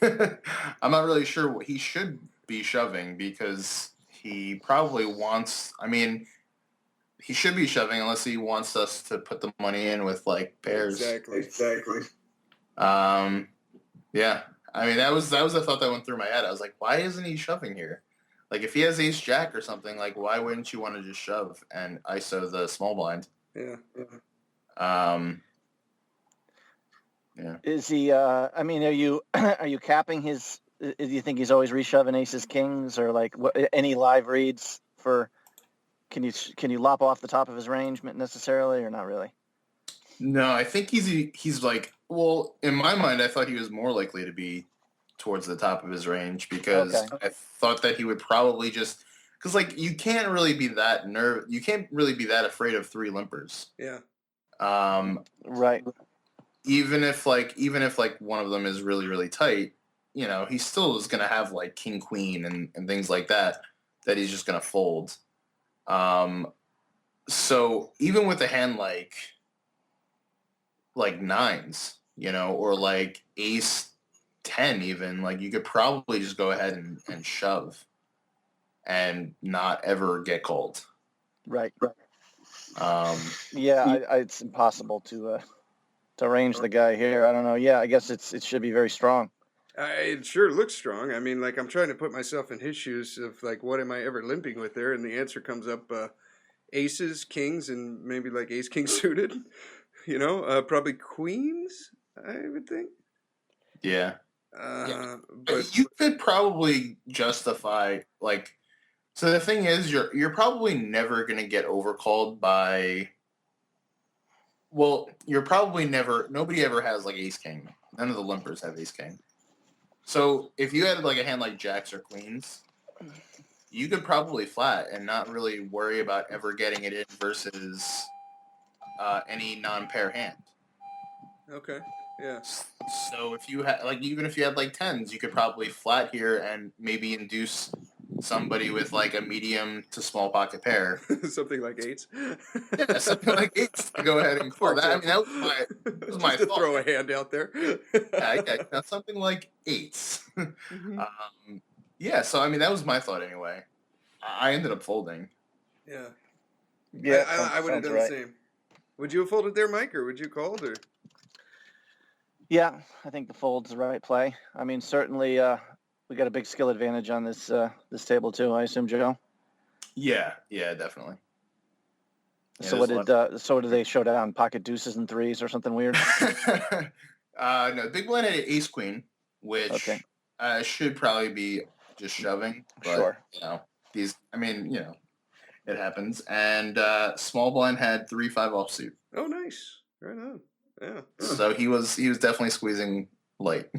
Speaker 2: I'm not really sure what he should be shoving because he probably wants. I mean, he should be shoving unless he wants us to put the money in with like pairs.
Speaker 1: Exactly.
Speaker 2: Yeah. I mean, that was a thought that went through my head. I was like, why isn't he shoving here? Like, if he has ace jack or something, like, why wouldn't you want to just shove and ISO the small blind?
Speaker 1: Yeah.
Speaker 2: Yeah.
Speaker 3: Is he? I mean, are you capping his? Do you think he's always reshoving aces kings or like any live reads for? Can you lop off the top of his range necessarily or not really?
Speaker 2: No, I think he's like, well, in my mind, I thought he was more likely to be towards the top of his range because I thought that he would probably just because like you can't really be that afraid of three limpers.
Speaker 1: Yeah.
Speaker 3: Right.
Speaker 2: Even if one of them is really, really tight, you know, he still is gonna have like king queen and things like that he's just gonna fold. So even with a hand like nines, you know, or like ace 10 even, like you could probably just go ahead and shove and not ever get called.
Speaker 3: Right.
Speaker 2: Yeah,
Speaker 3: it's impossible to range the guy here. I don't know. Yeah, I guess it should be very strong.
Speaker 1: It sure looks strong. I mean, like I'm trying to put myself in his shoes of like, what am I ever limping with there? And the answer comes up aces, kings, and maybe like ace king suited. You know, probably queens, I would think.
Speaker 2: Yeah.
Speaker 1: But
Speaker 2: you could probably justify like. So the thing is, you're probably never gonna get overcalled by. Well, you're probably never. Nobody ever has like ace king. None of the limpers have ace king. So if you had like a hand like jacks or queens, you could probably flat and not really worry about ever getting it in versus any non-pair hand.
Speaker 1: Okay. Yeah.
Speaker 2: So if you had even if you had like tens, you could probably flat here and maybe induce somebody with like a medium to small pocket pair.
Speaker 1: Something like eights.
Speaker 2: Yeah, something like eights to go ahead and call that. I mean, that was my
Speaker 1: to
Speaker 2: thought.
Speaker 1: throw a hand out there.
Speaker 2: Yeah, something like eights.
Speaker 1: Mm-hmm.
Speaker 2: Yeah, so I mean, that was my thought anyway. I ended up folding.
Speaker 1: Yeah.
Speaker 3: Yeah,
Speaker 1: I would have done the same. Would you have folded there, Mike, or would you called? Or?
Speaker 3: Yeah, I think the fold's the right play. I mean, certainly we got a big skill advantage on this table too, I assume, Joe.
Speaker 2: Yeah, definitely. Yeah,
Speaker 3: so what did they show down? Pocket deuces and threes or something weird?
Speaker 2: No, big blind had ace queen, which should probably be just shoving. But,
Speaker 3: sure.
Speaker 2: You know, it happens. And small blind had 3-5 offsuit.
Speaker 1: Oh, nice. Right on. Yeah.
Speaker 2: So he was definitely squeezing light.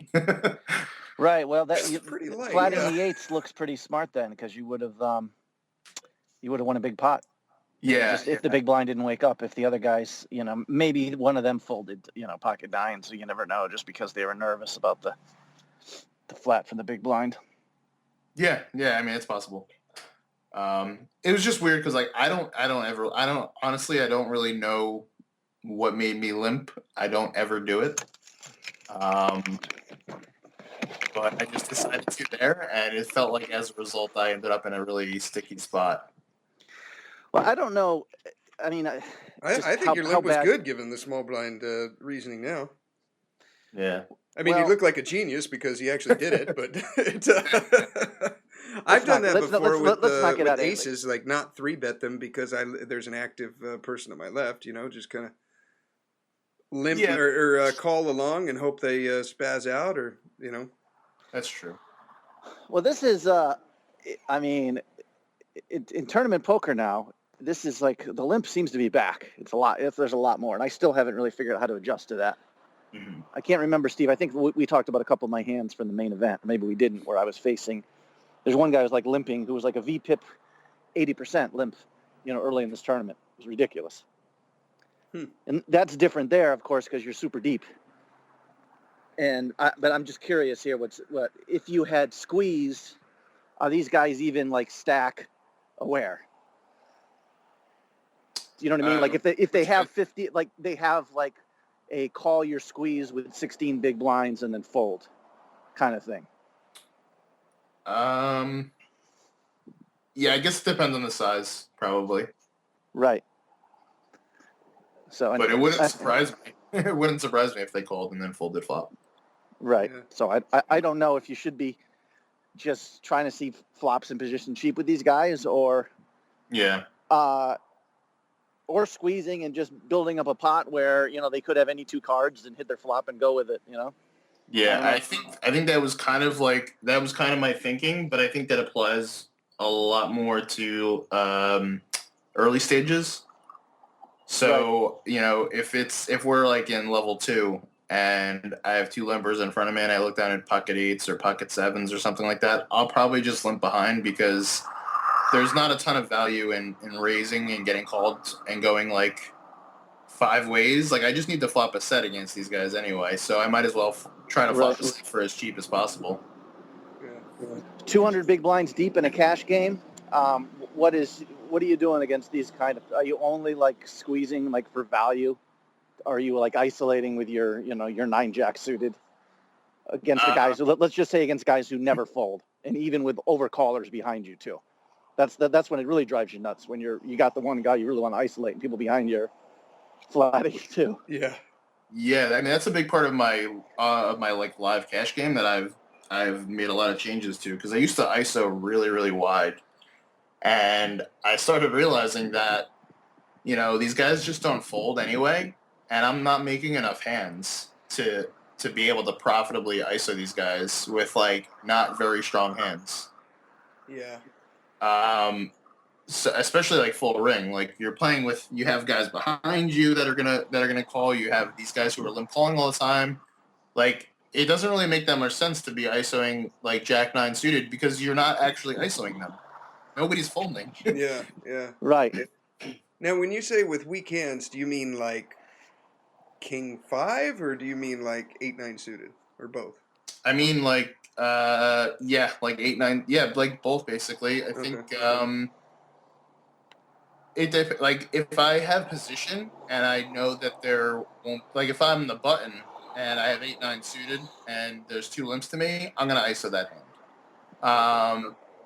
Speaker 3: Right. Well, that's
Speaker 1: pretty light.
Speaker 3: Flatting the eights looks pretty smart then, because you would have won a big pot.
Speaker 2: Yeah.
Speaker 3: Just if the big blind didn't wake up, if the other guys, you know, maybe one of them folded, you know, pocket nines, so you never know, just because they were nervous about the flat from the big blind.
Speaker 2: Yeah. I mean, it's possible. It was just weird because like I don't really know what made me limp. I don't ever do it. But I just decided to there, and it felt like as a result, I ended up in a really sticky spot.
Speaker 3: Well, I don't know. I mean, I
Speaker 1: think your limp was good given the small blind reasoning now.
Speaker 2: Yeah.
Speaker 1: I mean, you look like a genius because you actually did it, but I've done that before with aces, like not 3-bet them because there's an active person to my left, you know, just kind of limp or call along and hope they spaz out or, you know.
Speaker 2: That's true.
Speaker 3: Well, this is, I mean, in tournament poker now, this is like the limp seems to be back. It's a lot. There's a lot more, and I still haven't really figured out how to adjust to that. Mm-hmm. I can't remember, Steve. I think we talked about a couple of my hands from the main event. Maybe we didn't, where I was facing. There's one guy who was like limping, who was like a VPIP 80% limp, you know, early in this tournament. It was ridiculous. And that's different there, of course, because you're super deep. But I'm just curious here. What if you had squeezed? Are these guys even like stack aware? You know what I mean? Like if they have 50, like they have like a call your squeeze with 16 big blinds and then fold kind of thing?
Speaker 2: Yeah, I guess it depends on the size, probably.
Speaker 3: Right. So,
Speaker 2: But it wouldn't surprise me. It wouldn't surprise me if they called and then folded flop.
Speaker 3: Right.
Speaker 1: Yeah.
Speaker 3: So I don't know if you should be just trying to see flops in position cheap with these guys, or or squeezing and just building up a pot where, you know, they could have any two cards and hit their flop and go with it, you know?
Speaker 2: Yeah, I think that was kind of my thinking, but I think that applies a lot more to early stages. So, you know, if we're like in level 2 and I have 2 limpers in front of me and I look down at pocket 8s or pocket 7s or something like that, I'll probably just limp behind because there's not a ton of value in raising and getting called and going like 5 ways. Like I just need to flop a set against these guys anyway, so I might as well try to flop a set for as cheap as possible.
Speaker 1: Yeah.
Speaker 3: 200 big blinds deep in a cash game. What are you doing against these kind of? Are you only like squeezing like for value? Are you like isolating with your 9-jack suited against the guys? Let's just say against guys who never fold, and even with overcallers behind you too. That's when it really drives you nuts, when you got the one guy you really want to isolate and people behind you are flatting too.
Speaker 1: Yeah.
Speaker 2: Yeah, I mean that's a big part of my like live cash game that I've made a lot of changes to, because I used to ISO really, really wide. And I started realizing that, you know, these guys just don't fold anyway, and I'm not making enough hands to be able to profitably ISO these guys with like not very strong hands.
Speaker 1: Yeah.
Speaker 2: So especially like full ring, like you have guys behind you that are gonna call. You have these guys who are limp calling all the time. Like it doesn't really make that much sense to be ISOing like Jack 9 suited because you're not actually ISOing them. Nobody's folding.
Speaker 1: Yeah.
Speaker 3: Right.
Speaker 1: Now, when you say with weak hands, do you mean like King 5, or do you mean like 8-9 suited, or both?
Speaker 2: I mean, like, like 8-9, like both basically. I think like if I have position and I know that there won't, like if I'm the button and I have 8-9 suited and there's 2 limps to me, I'm gonna ISO that hand.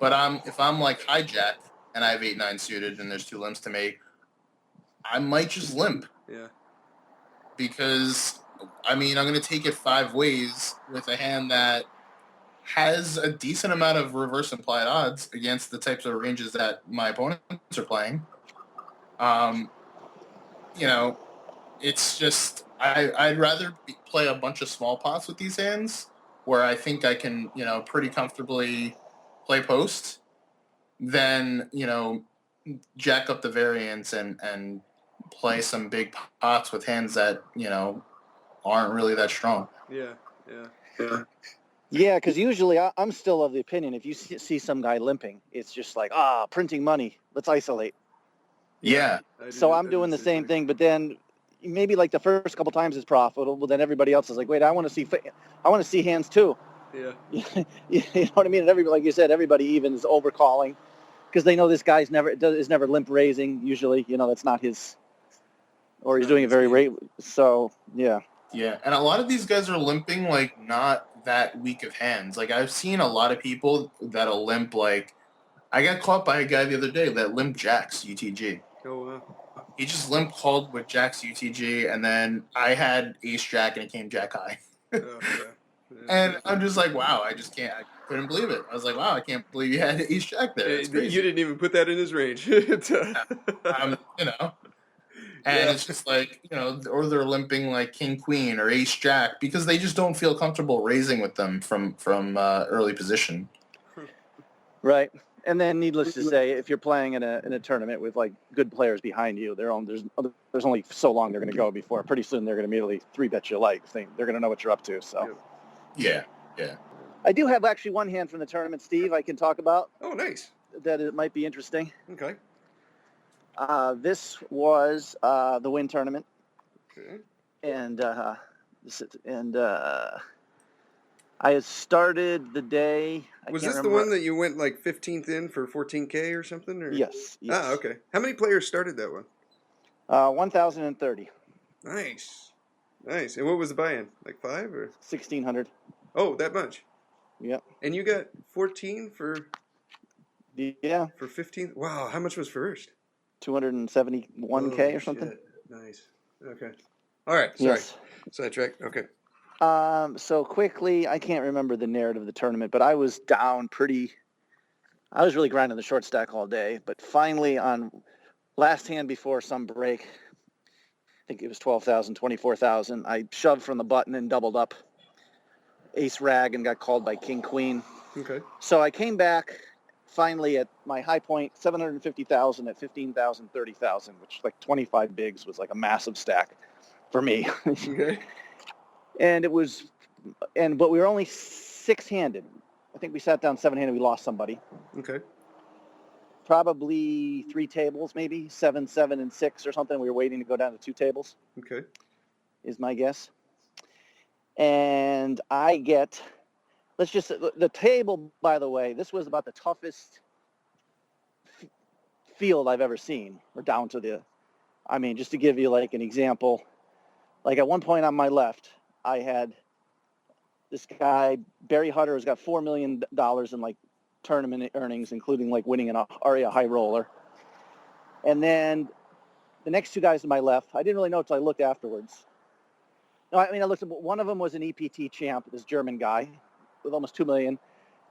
Speaker 2: But if I'm like hijack and I have 8-9 suited and there's 2 limps to me, I might just limp.
Speaker 1: Yeah.
Speaker 2: Because I mean I'm gonna take it 5 ways with a hand that has a decent amount of reverse implied odds against the types of ranges that my opponents are playing. You know, it's just I'd rather play a bunch of small pots with these hands where I think I can, you know, pretty comfortably play post than, you know, jack up the variance and play some big pots with hands that, you know, aren't really that strong.
Speaker 1: Yeah.
Speaker 3: Yeah, because usually I'm still of the opinion, if you see some guy limping, it's just like, printing money, let's isolate.
Speaker 2: Yeah.
Speaker 3: So I'm doing the same thing, but then maybe like the first couple times it's profitable, but then everybody else is like, wait, I want to see hands too.
Speaker 1: Yeah.
Speaker 3: You know what I mean? And everybody, like you said, everybody even is overcalling because they know this guy's is never limp raising. Usually, you know, that's not his, or he's doing it very rare. So yeah.
Speaker 2: Yeah, and a lot of these guys are limping like not that weak of hands. Like I've seen a lot of people that'll limp. Like I got caught by a guy the other day that limped jacks UTG.
Speaker 1: Oh wow.
Speaker 2: He just limp called with jacks UTG, and then I had ace jack and it came jack high. And I'm just like, wow, I couldn't believe it. I was like, wow, I can't believe you had ace jack there. It's crazy.
Speaker 1: You didn't even put that in his range.
Speaker 2: You know. And it's just like, you know, or they're limping like king queen or ace jack because they just don't feel comfortable raising with them from early position.
Speaker 3: Right. And then, needless to say, if you're playing in a tournament with like good players behind you, there's only so long they're going to go before pretty soon they're going to immediately 3-bet your life. They're going to know what you're up to. So.
Speaker 2: Yeah.
Speaker 3: I do have actually one hand from the tournament, Steve, I can talk about.
Speaker 1: Oh, nice.
Speaker 3: That it might be interesting.
Speaker 1: Okay.
Speaker 3: This was the Win tournament.
Speaker 1: Okay.
Speaker 3: And I had started the day.
Speaker 1: Was this the one that you went like 15th in for 14K or something? Or?
Speaker 3: Yes.
Speaker 1: Ah, okay. How many players started that one?
Speaker 3: 1,030.
Speaker 1: Nice. Nice. And what was the buy-in? Like 5 or?
Speaker 3: 1,600.
Speaker 1: Oh, that much.
Speaker 3: Yep.
Speaker 1: And you got 14
Speaker 3: Yeah.
Speaker 1: for 15. Wow. How much was first?
Speaker 3: 271K or something.
Speaker 1: Shit. Nice. Okay. All right. Sorry.
Speaker 3: Yes.
Speaker 1: Sidetrack. Okay.
Speaker 3: So quickly, I can't remember the narrative of the tournament, but I was down pretty. I was really grinding the short stack all day, but finally on last hand before some break, I think it was 12,000, 24,000. I shoved from the button and doubled up ace rag and got called by king queen.
Speaker 1: Okay.
Speaker 3: So I came back finally at my high point, 750,000 at 15,000, 30,000, which like 25 bigs was like a massive stack for me.
Speaker 1: Okay.
Speaker 3: And but we were only 6-handed. I think we sat down 7-handed. We lost somebody.
Speaker 1: Okay.
Speaker 3: Probably 3 tables, maybe 7, 7, and 6 or something. We were waiting to go down to 2 tables.
Speaker 1: Okay.
Speaker 3: Is my guess. And I get, the table, by the way, this was about the toughest field I've ever seen. We're down to just to give you like an example, like at one point on my left, I had this guy, Barry Hutter, who's got $4 million in like tournament earnings, including like winning an Aria high roller. And then the next 2 guys to my left, I didn't really know until I looked afterwards. No, I looked at one of them was an EPT champ, this German guy with almost 2 million.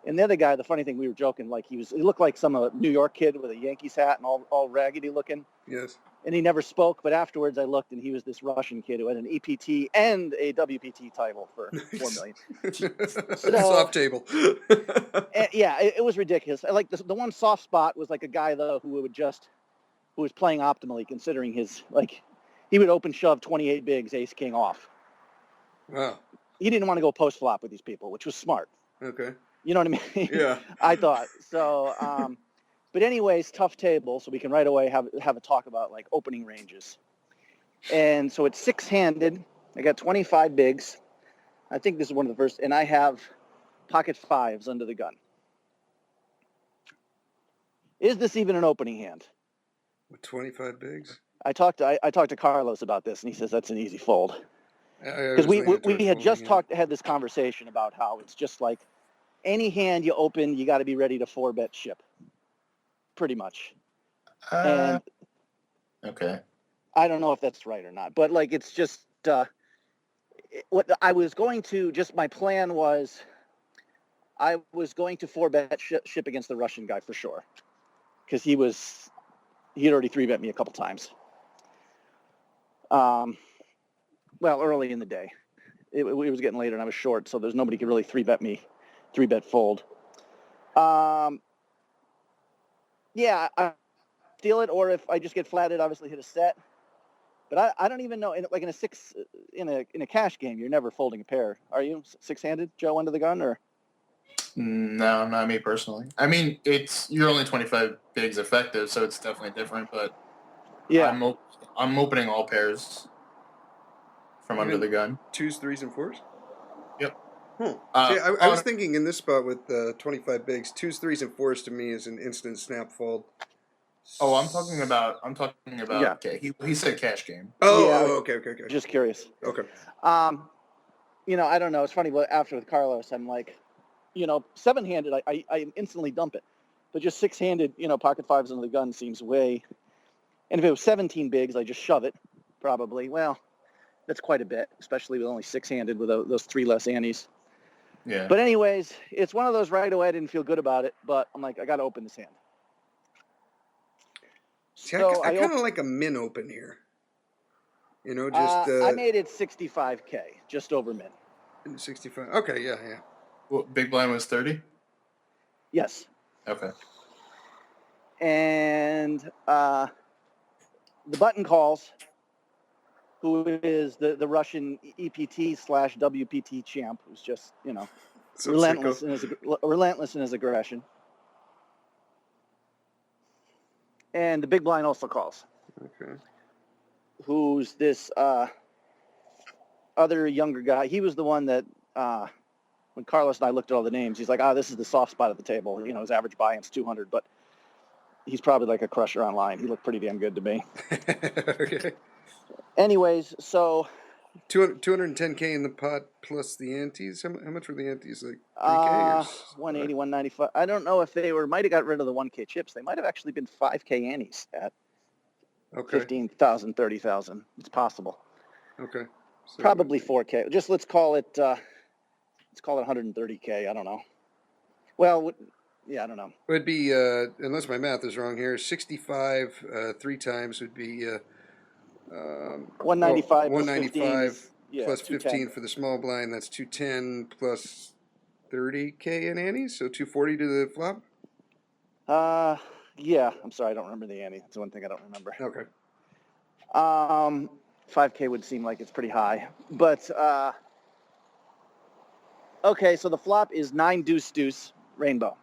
Speaker 3: And the other guy, the funny thing, we were joking, like he looked like some New York kid with a Yankees hat and all raggedy looking.
Speaker 1: Yes.
Speaker 3: And he never spoke, but afterwards I looked and he was this Russian kid who had an EPT and a WPT title for 4 million.
Speaker 1: Soft table.
Speaker 3: Yeah, it was ridiculous. I like the one soft spot was like a guy though who was playing optimally considering his he would open shove 28 bigs, ace king off.
Speaker 1: Wow.
Speaker 3: He didn't want to go post flop with these people, which was smart.
Speaker 1: Okay.
Speaker 3: You know what I mean?
Speaker 1: Yeah.
Speaker 3: I thought so. But anyways, tough table, so we can right away have a talk about like opening ranges. And so it's 6-handed. I got 25 bigs. I think this is one of the first, and I have pocket 5s under the gun. Is this even an opening hand?
Speaker 1: With 25 bigs?
Speaker 3: I talked to Carlos about this, and he says that's an easy fold. Because we had just had this conversation about how it's just like any hand you open, you got to be ready to 4-bet ship. Pretty much. And
Speaker 2: okay.
Speaker 3: I don't know if that's right or not, but like it's just what I was going to. Just my plan was, I was going to 4-bet ship against the Russian guy for sure, because he had already 3-bet me a couple times. Well, early in the day, it was getting later and I was short, so there's nobody could really 3-bet me, 3-bet fold. Yeah, I steal it, or if I just get flatted, obviously hit a set. But I don't even know. In a cash game, you're never folding a pair, are you? 6-handed, Joe, under the gun, or?
Speaker 2: No, not me personally. You're only 25 bigs effective, so it's definitely different. But
Speaker 3: yeah,
Speaker 2: I'm opening all pairs from under the gun.
Speaker 1: 2s, 3s, and 4s.
Speaker 2: Yep.
Speaker 1: See, I was thinking in this spot with 25 bigs, 2s, 3s, and 4s to me is an instant snap fold.
Speaker 2: Oh, I'm talking about.
Speaker 3: Yeah.
Speaker 2: Okay, he said cash game.
Speaker 1: Okay.
Speaker 3: Just curious.
Speaker 1: Okay.
Speaker 3: I don't know. It's funny, but after with Carlos, I'm like, 7-handed, I instantly dump it. But just 6-handed, pocket 5s under the gun seems way. And if it was 17 bigs, I just shove it, probably. Well, that's quite a bit, especially with only 6-handed with those 3 less antes.
Speaker 2: Yeah.
Speaker 3: But anyways, it's one of those right away. I didn't feel good about it, but I'm like, I got to open this hand.
Speaker 1: See, so I kind of like a min open here.
Speaker 3: I made it 65K, just over min.
Speaker 1: 65. Okay, yeah.
Speaker 2: Well, big blind was 30?
Speaker 3: Yes.
Speaker 2: Okay.
Speaker 3: And the button calls, who is the Russian EPT/WPT champ, who's just, so relentless in his aggression. And the big blind also calls.
Speaker 1: Okay.
Speaker 3: Who's this other younger guy? He was the one that when Carlos and I looked at all the names, he's like, this is the soft spot at the table. His average buy-in's 200, but he's probably like a crusher online. He looked pretty damn good to me.
Speaker 1: Okay.
Speaker 3: Anyways, so
Speaker 1: 210K in the pot plus the antes. How much were the antes? Like 3K or
Speaker 3: 180, 195. I don't know if they might have got rid of the 1K chips. They might have actually been 5K antes at
Speaker 1: okay.
Speaker 3: 15,000, 30,000. It's possible.
Speaker 1: Okay. So
Speaker 3: Probably 4K. Just let's call it 130K. I don't know. Well, yeah, I don't know.
Speaker 1: it would be unless my math is wrong here. 65 3 times would be
Speaker 3: 195 plus
Speaker 1: 195
Speaker 3: 15 is,
Speaker 1: plus
Speaker 3: 210.
Speaker 1: 15 for the small blind. That's 210 plus 30K in antes. So 240 to the flop.
Speaker 3: Yeah. I'm sorry, I don't remember the ante. That's the one thing I don't remember.
Speaker 1: Okay.
Speaker 3: 5K would seem like it's pretty high, but okay. So the flop is 9 deuce deuce rainbow.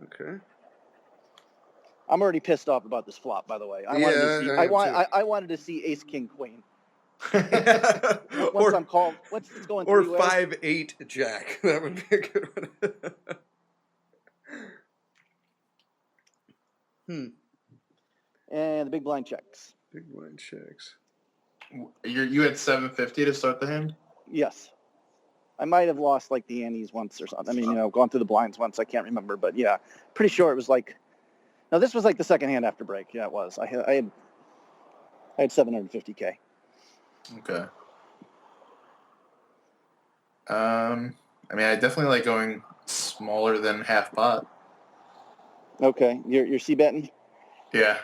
Speaker 1: Okay.
Speaker 3: I'm already pissed off about this flop, by the way. I wanted to see ace king queen. Once it's going
Speaker 1: or
Speaker 3: 3 ways.
Speaker 1: 5-8 jack. That would be a good one.
Speaker 3: And the big blind checks.
Speaker 1: Big blind checks.
Speaker 2: You had 750 to start the hand?
Speaker 3: Yes. I might have lost like the antes once or something. I mean, gone through the blinds once. I can't remember, but yeah, pretty sure it was like. No, this was like the second hand after break. Yeah, it was. I had 750K.
Speaker 2: Okay. I mean, I definitely like going smaller than half pot.
Speaker 3: Okay, you're c-betting?
Speaker 2: Yeah.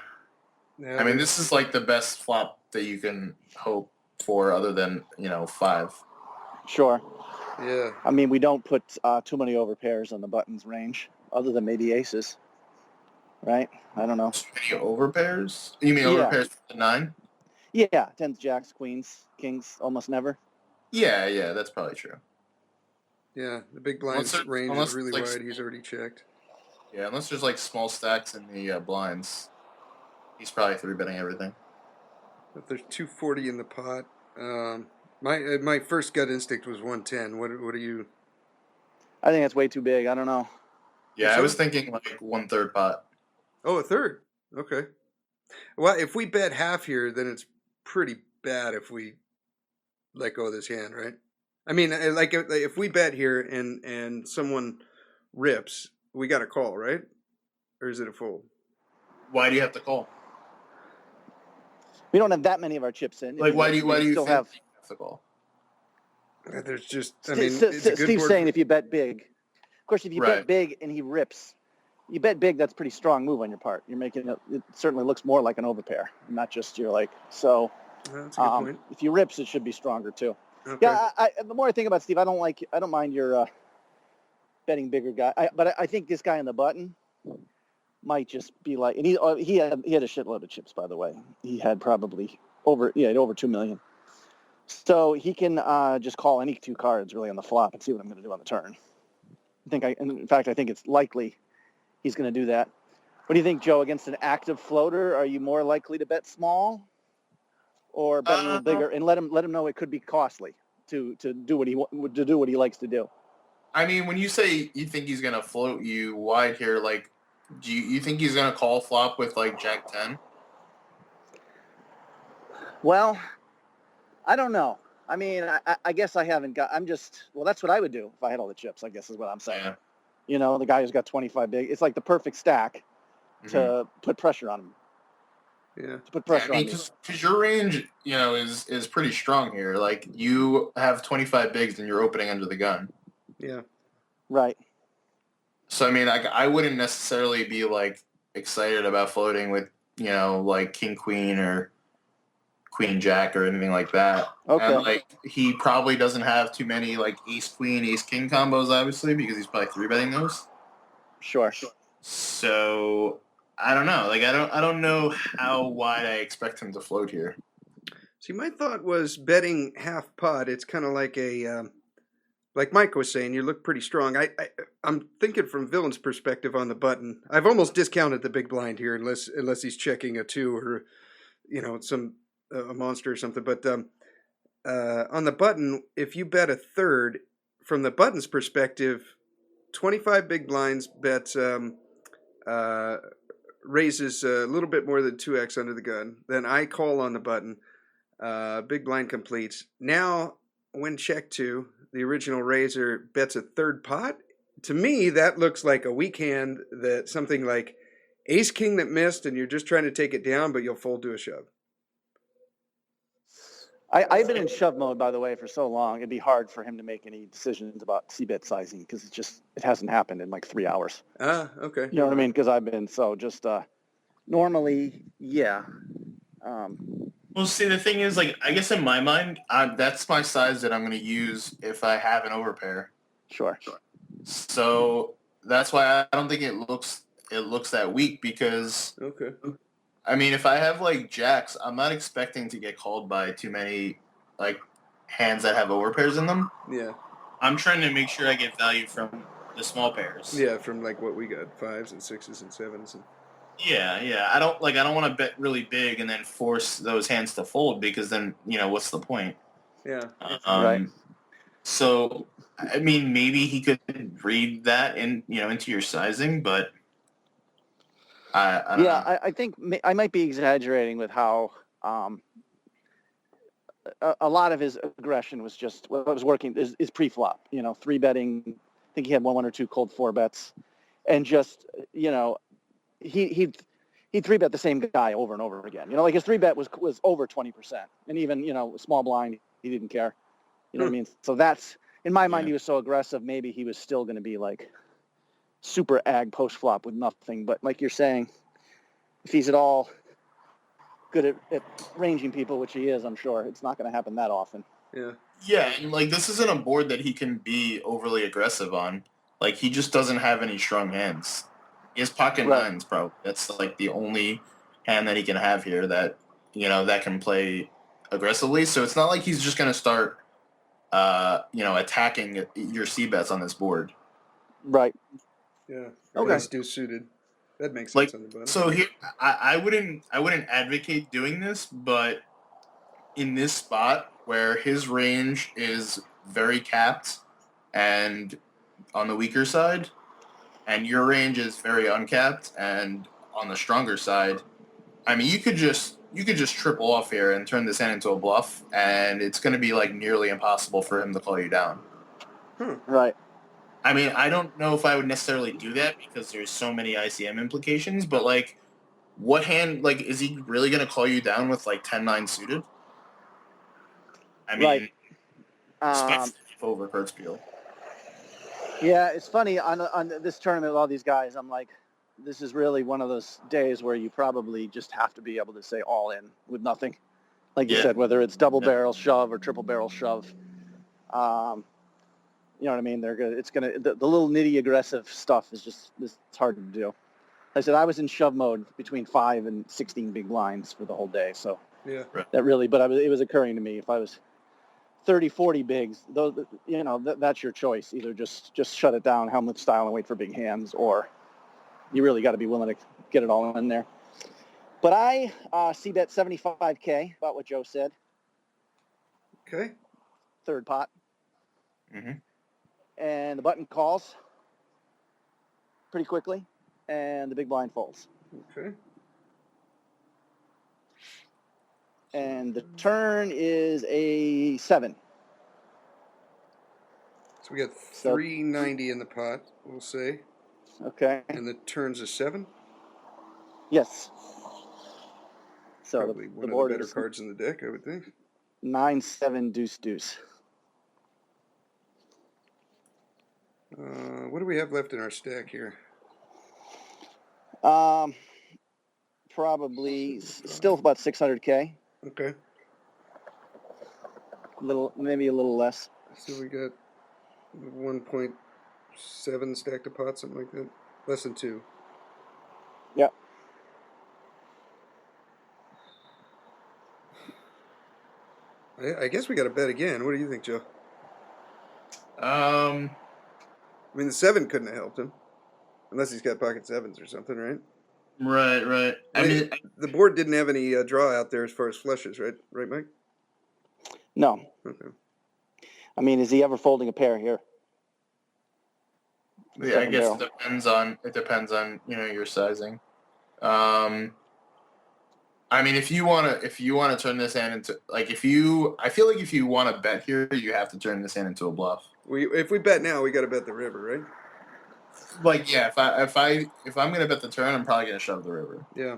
Speaker 1: Yeah,
Speaker 2: I mean, this is like the best flop that you can hope for, other than 5.
Speaker 3: Sure.
Speaker 1: Yeah.
Speaker 3: I mean, we don't put too many overpairs on the buttons range, other than maybe aces, right? I don't know.
Speaker 2: Too many overpairs? You mean overpairs for the 9?
Speaker 3: Yeah, tens, jacks, queens, kings, almost never.
Speaker 2: Yeah, that's probably true.
Speaker 1: Yeah, the big blind's range is really wide. He's already checked.
Speaker 2: Yeah, unless there's like small stacks in the blinds, he's probably 3-betting everything.
Speaker 1: If there's 240 in the pot, my first gut instinct was 110. What are you?
Speaker 3: I think that's way too big. I don't know.
Speaker 2: Yeah, I was thinking like 1/3 pot.
Speaker 1: Oh, a third. Okay. Well, if we bet half here, then it's pretty bad if we let go of this hand, right? I mean, like if we bet here and someone rips, we got to call, right? Or is it a fold?
Speaker 2: Why do you have to call?
Speaker 3: We don't have that many of our chips in.
Speaker 2: Like, why do you
Speaker 3: still
Speaker 2: think
Speaker 3: have
Speaker 2: you have to call?
Speaker 1: There's just, I mean, it's a good
Speaker 3: Steve's saying if you bet big. Of course, if you bet big and he rips, you bet big, that's a pretty strong move on your part. You're making it certainly looks more like an overpair, not just you're like, so
Speaker 1: that's a good point.
Speaker 3: If he rips, it should be stronger too.
Speaker 1: Okay.
Speaker 3: Yeah, the more I think about Steve, I don't mind your betting bigger guy. But I think this guy on the button might just be like, and he had a shitload of chips, by the way. He had probably over 2 million. So he can just call any 2 cards really on the flop and see what I'm going to do on the turn. In fact, I think it's likely he's going to do that. What do you think, Joe? Against an active floater, are you more likely to bet small, or bet a little bigger and let him know it could be costly to do what he likes to do?
Speaker 2: I mean, when you say you think he's going to float you wide here, like, do you think he's going to call flop with like Jack 10?
Speaker 3: Well, I don't know. I mean, I guess I haven't got. That's what I would do if I had all the chips, I guess is what I'm saying. Yeah. The guy who's got 25 big. It's like the perfect stack to put pressure on him.
Speaker 1: Yeah.
Speaker 3: To put pressure on him.
Speaker 2: Because your range, is pretty strong here. Like, you have 25 bigs and you're opening under the gun.
Speaker 1: Yeah.
Speaker 3: Right.
Speaker 2: So, I mean, I wouldn't necessarily be, like, excited about floating with, like King Queen or Queen Jack or anything like that.
Speaker 3: Okay.
Speaker 2: And, like, he probably doesn't have too many, like, Ace Queen, Ace King combos, obviously, because he's probably 3-betting those.
Speaker 3: Sure.
Speaker 2: So, I don't know. Like, I don't know how wide I expect him to float here.
Speaker 1: See, my thought was betting half pot. It's kind of like like Mike was saying, you look pretty strong. I'm thinking from Villain's perspective on the button. I've almost discounted the big blind here, unless he's checking a 2 or, some a monster or something. But on the button, if you bet a third, from the button's perspective, 25 big blinds bets raises a little bit more than 2x under the gun. Then I call on the button. Big blind completes. Now, when check two, the original raiser bets a third pot. To me, that looks like a weak hand, that something like ace king that missed, and you're just trying to take it down, but you'll fold to a shove.
Speaker 3: I've been in shove mode, by the way, for so long. It'd be hard for him to make any decisions about c-bet sizing because it hasn't happened in like 3 hours.
Speaker 1: Okay.
Speaker 3: You know what I mean? Because I've been normally, yeah.
Speaker 2: Well, see, the thing is, like, I guess in my mind, that's my size that I'm going to use if I have an overpair.
Speaker 3: Sure.
Speaker 2: So that's why I don't think it looks that weak because,
Speaker 1: Okay.
Speaker 2: I mean, if I have like jacks, I'm not expecting to get called by too many like hands that have overpairs in them.
Speaker 1: Yeah.
Speaker 2: I'm trying to make sure I get value from the small pairs.
Speaker 1: Yeah, from like what we got, 5s and 6s and 7s.
Speaker 2: Yeah. I don't want to bet really big and then force those hands to fold because then what's the point?
Speaker 1: Yeah.
Speaker 3: Right.
Speaker 2: So I mean, maybe he could read that into your sizing, but I don't know.
Speaker 3: I think I might be exaggerating with how a lot of his aggression was just what was working is pre-flop. 3-betting. I think he had one or two cold 4-bets, and just he'd 3-bet the same guy over and over again. Like his 3-bet was over 20%, and even small blind he didn't care. You know what I mean? So that's in my mind he was so aggressive. Maybe he was still going to be like super ag post flop with nothing. But like you're saying, if he's at all good at ranging people, which he is, I'm sure it's not going to happen that often.
Speaker 2: Yeah, and like this isn't a board that he can be overly aggressive on. Like he just doesn't have any strong hands. He has pocket nines, probably. That's like the only hand that he can have here that that can play aggressively. So it's not like he's just going to start, attacking your C bets on this board.
Speaker 3: Right.
Speaker 1: Yeah.
Speaker 3: Okay.
Speaker 1: Ace deuce suited. That makes sense on the bottom.
Speaker 2: So here, I wouldn't advocate doing this, but in this spot where his range is very capped and on the weaker side, and your range is very uncapped and on the stronger side, I mean, you could just triple off here and turn this hand into a bluff, and it's going to be like nearly impossible for him to call you down.
Speaker 3: Right.
Speaker 2: I mean, I don't know if I would necessarily do that because there's so many ICM implications, but like, what hand, like, is he really going to call you down with like 10-9 suited? I mean, especially over Kurtzpeel.
Speaker 3: Yeah, it's funny on this tournament with all these guys. I'm like, this is really one of those days where you probably just have to be able to say all in with nothing, like you said, whether it's double barrel shove or triple barrel shove. You know what I mean? The little nitty aggressive stuff is just it's hard to do. I said I was in shove mode between 5 and 16 big blinds for the whole day, so that really. But it was occurring to me if I was 30, 40 bigs, those, that's your choice. Either just shut it down, Helmut style, and wait for big hands, or you really got to be willing to get it all in there. But I c-bet 75K, about what Joe said.
Speaker 1: Okay.
Speaker 3: Third pot.
Speaker 2: Mm-hmm.
Speaker 3: And the button calls pretty quickly, and the big blind folds.
Speaker 1: Okay.
Speaker 3: And the turn is a 7.
Speaker 1: So we got 390 in the pot, we'll say.
Speaker 3: Okay.
Speaker 1: And the turn's a 7?
Speaker 3: Yes. So
Speaker 1: Probably one
Speaker 3: the
Speaker 1: of
Speaker 3: board
Speaker 1: the better
Speaker 3: is
Speaker 1: cards in the deck, I would think.
Speaker 3: 9-7 deuce deuce.
Speaker 1: What do we have left in our stack here?
Speaker 3: Probably still about 600K.
Speaker 1: Okay.
Speaker 3: Maybe a little less.
Speaker 1: So we got 1.7 stacked of pots, something like that. Less than 2.
Speaker 3: Yeah.
Speaker 1: I guess we got to bet again. What do you think, Joe?
Speaker 2: I
Speaker 1: mean, the 7 couldn't have helped him. Unless he's got pocket 7s or something, right?
Speaker 2: Right. I mean,
Speaker 1: the board didn't have any draw out there as far as flushes, right? Right, Mike?
Speaker 3: No.
Speaker 1: Okay.
Speaker 3: I mean, is he ever folding a pair here?
Speaker 2: Yeah, I guess it depends on your sizing. I I mean, if you wanna turn this hand into I feel like if you want to bet here, you have to turn this hand into a bluff.
Speaker 1: If we bet now, we got to bet the river, right?
Speaker 2: Like, yeah, if I'm gonna bet the turn, I'm probably gonna shove the river.
Speaker 1: Yeah.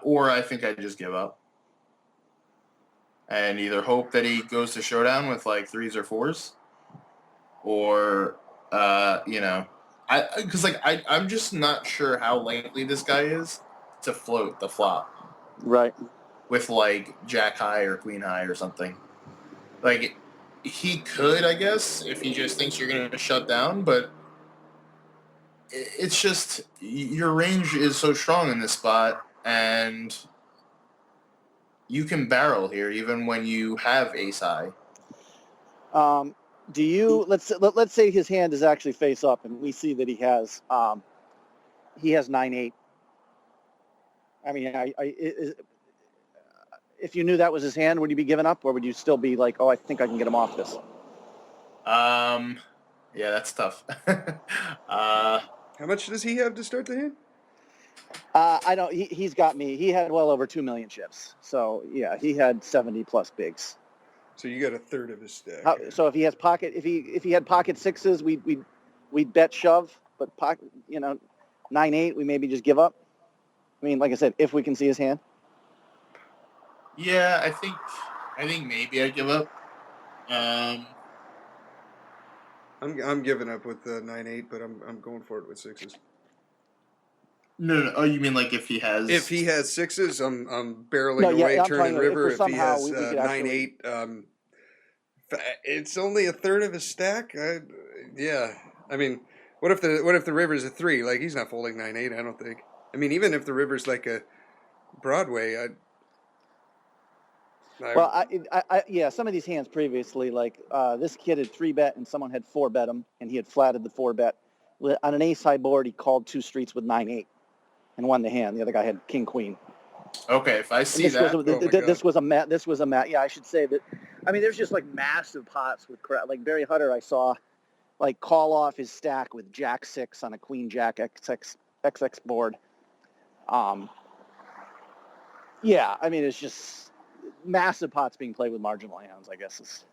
Speaker 2: Or I think I just give up and either hope that he goes to showdown with like threes or fours, or I'm just not sure how likely this guy is to float the flop
Speaker 3: Right.
Speaker 2: with like jack high or queen high or something. Like, he could, I guess, if he just thinks you're going to shut down, but it's just your range is so strong in this spot, and you can barrel here even when you have ace high.
Speaker 3: Do you let's say his hand is actually face up, and we see that he has 9-8. I mean, if you knew that was his hand, would you be giving up, or would you still be like, oh, I think I can get him off this?
Speaker 2: Yeah, that's tough.
Speaker 1: How much does he have to start the hand?
Speaker 3: I don't. He's got me. He had well over 2 million chips. So yeah, he had 70 plus bigs.
Speaker 1: So you got a third of his stack.
Speaker 3: So if he has if he had pocket sixes, we'd bet shove. But 9-8, we maybe just give up. I mean, like I said, if we can see his hand.
Speaker 2: Yeah, I think maybe I give up.
Speaker 1: I'm giving up with the 9-8, but I'm going for it with sixes.
Speaker 2: No. Oh, you mean like if he has
Speaker 1: sixes, I'm barreling away, turning river. If he has 9-8, it's only a third of his stack. Yeah, I mean, what if the river's a 3? Like, he's not folding 9-8. I don't think. I mean, even if the river's like a Broadway,
Speaker 3: some of these hands previously, like this kid had 3-bet and someone had 4-bet him, and he had flatted the 4-bet. On an ace high board, he called 2 streets with 9-8 and won the hand. The other guy had king queen.
Speaker 2: Okay, if I see
Speaker 3: this was a mat. Yeah, I should say that. I mean, there's just like massive pots with crap. Like Barry Hutter, I saw like call off his stack with jack 6 on a queen jack XX board. Yeah, I mean, it's just massive pots being played with marginal hands, I guess. Is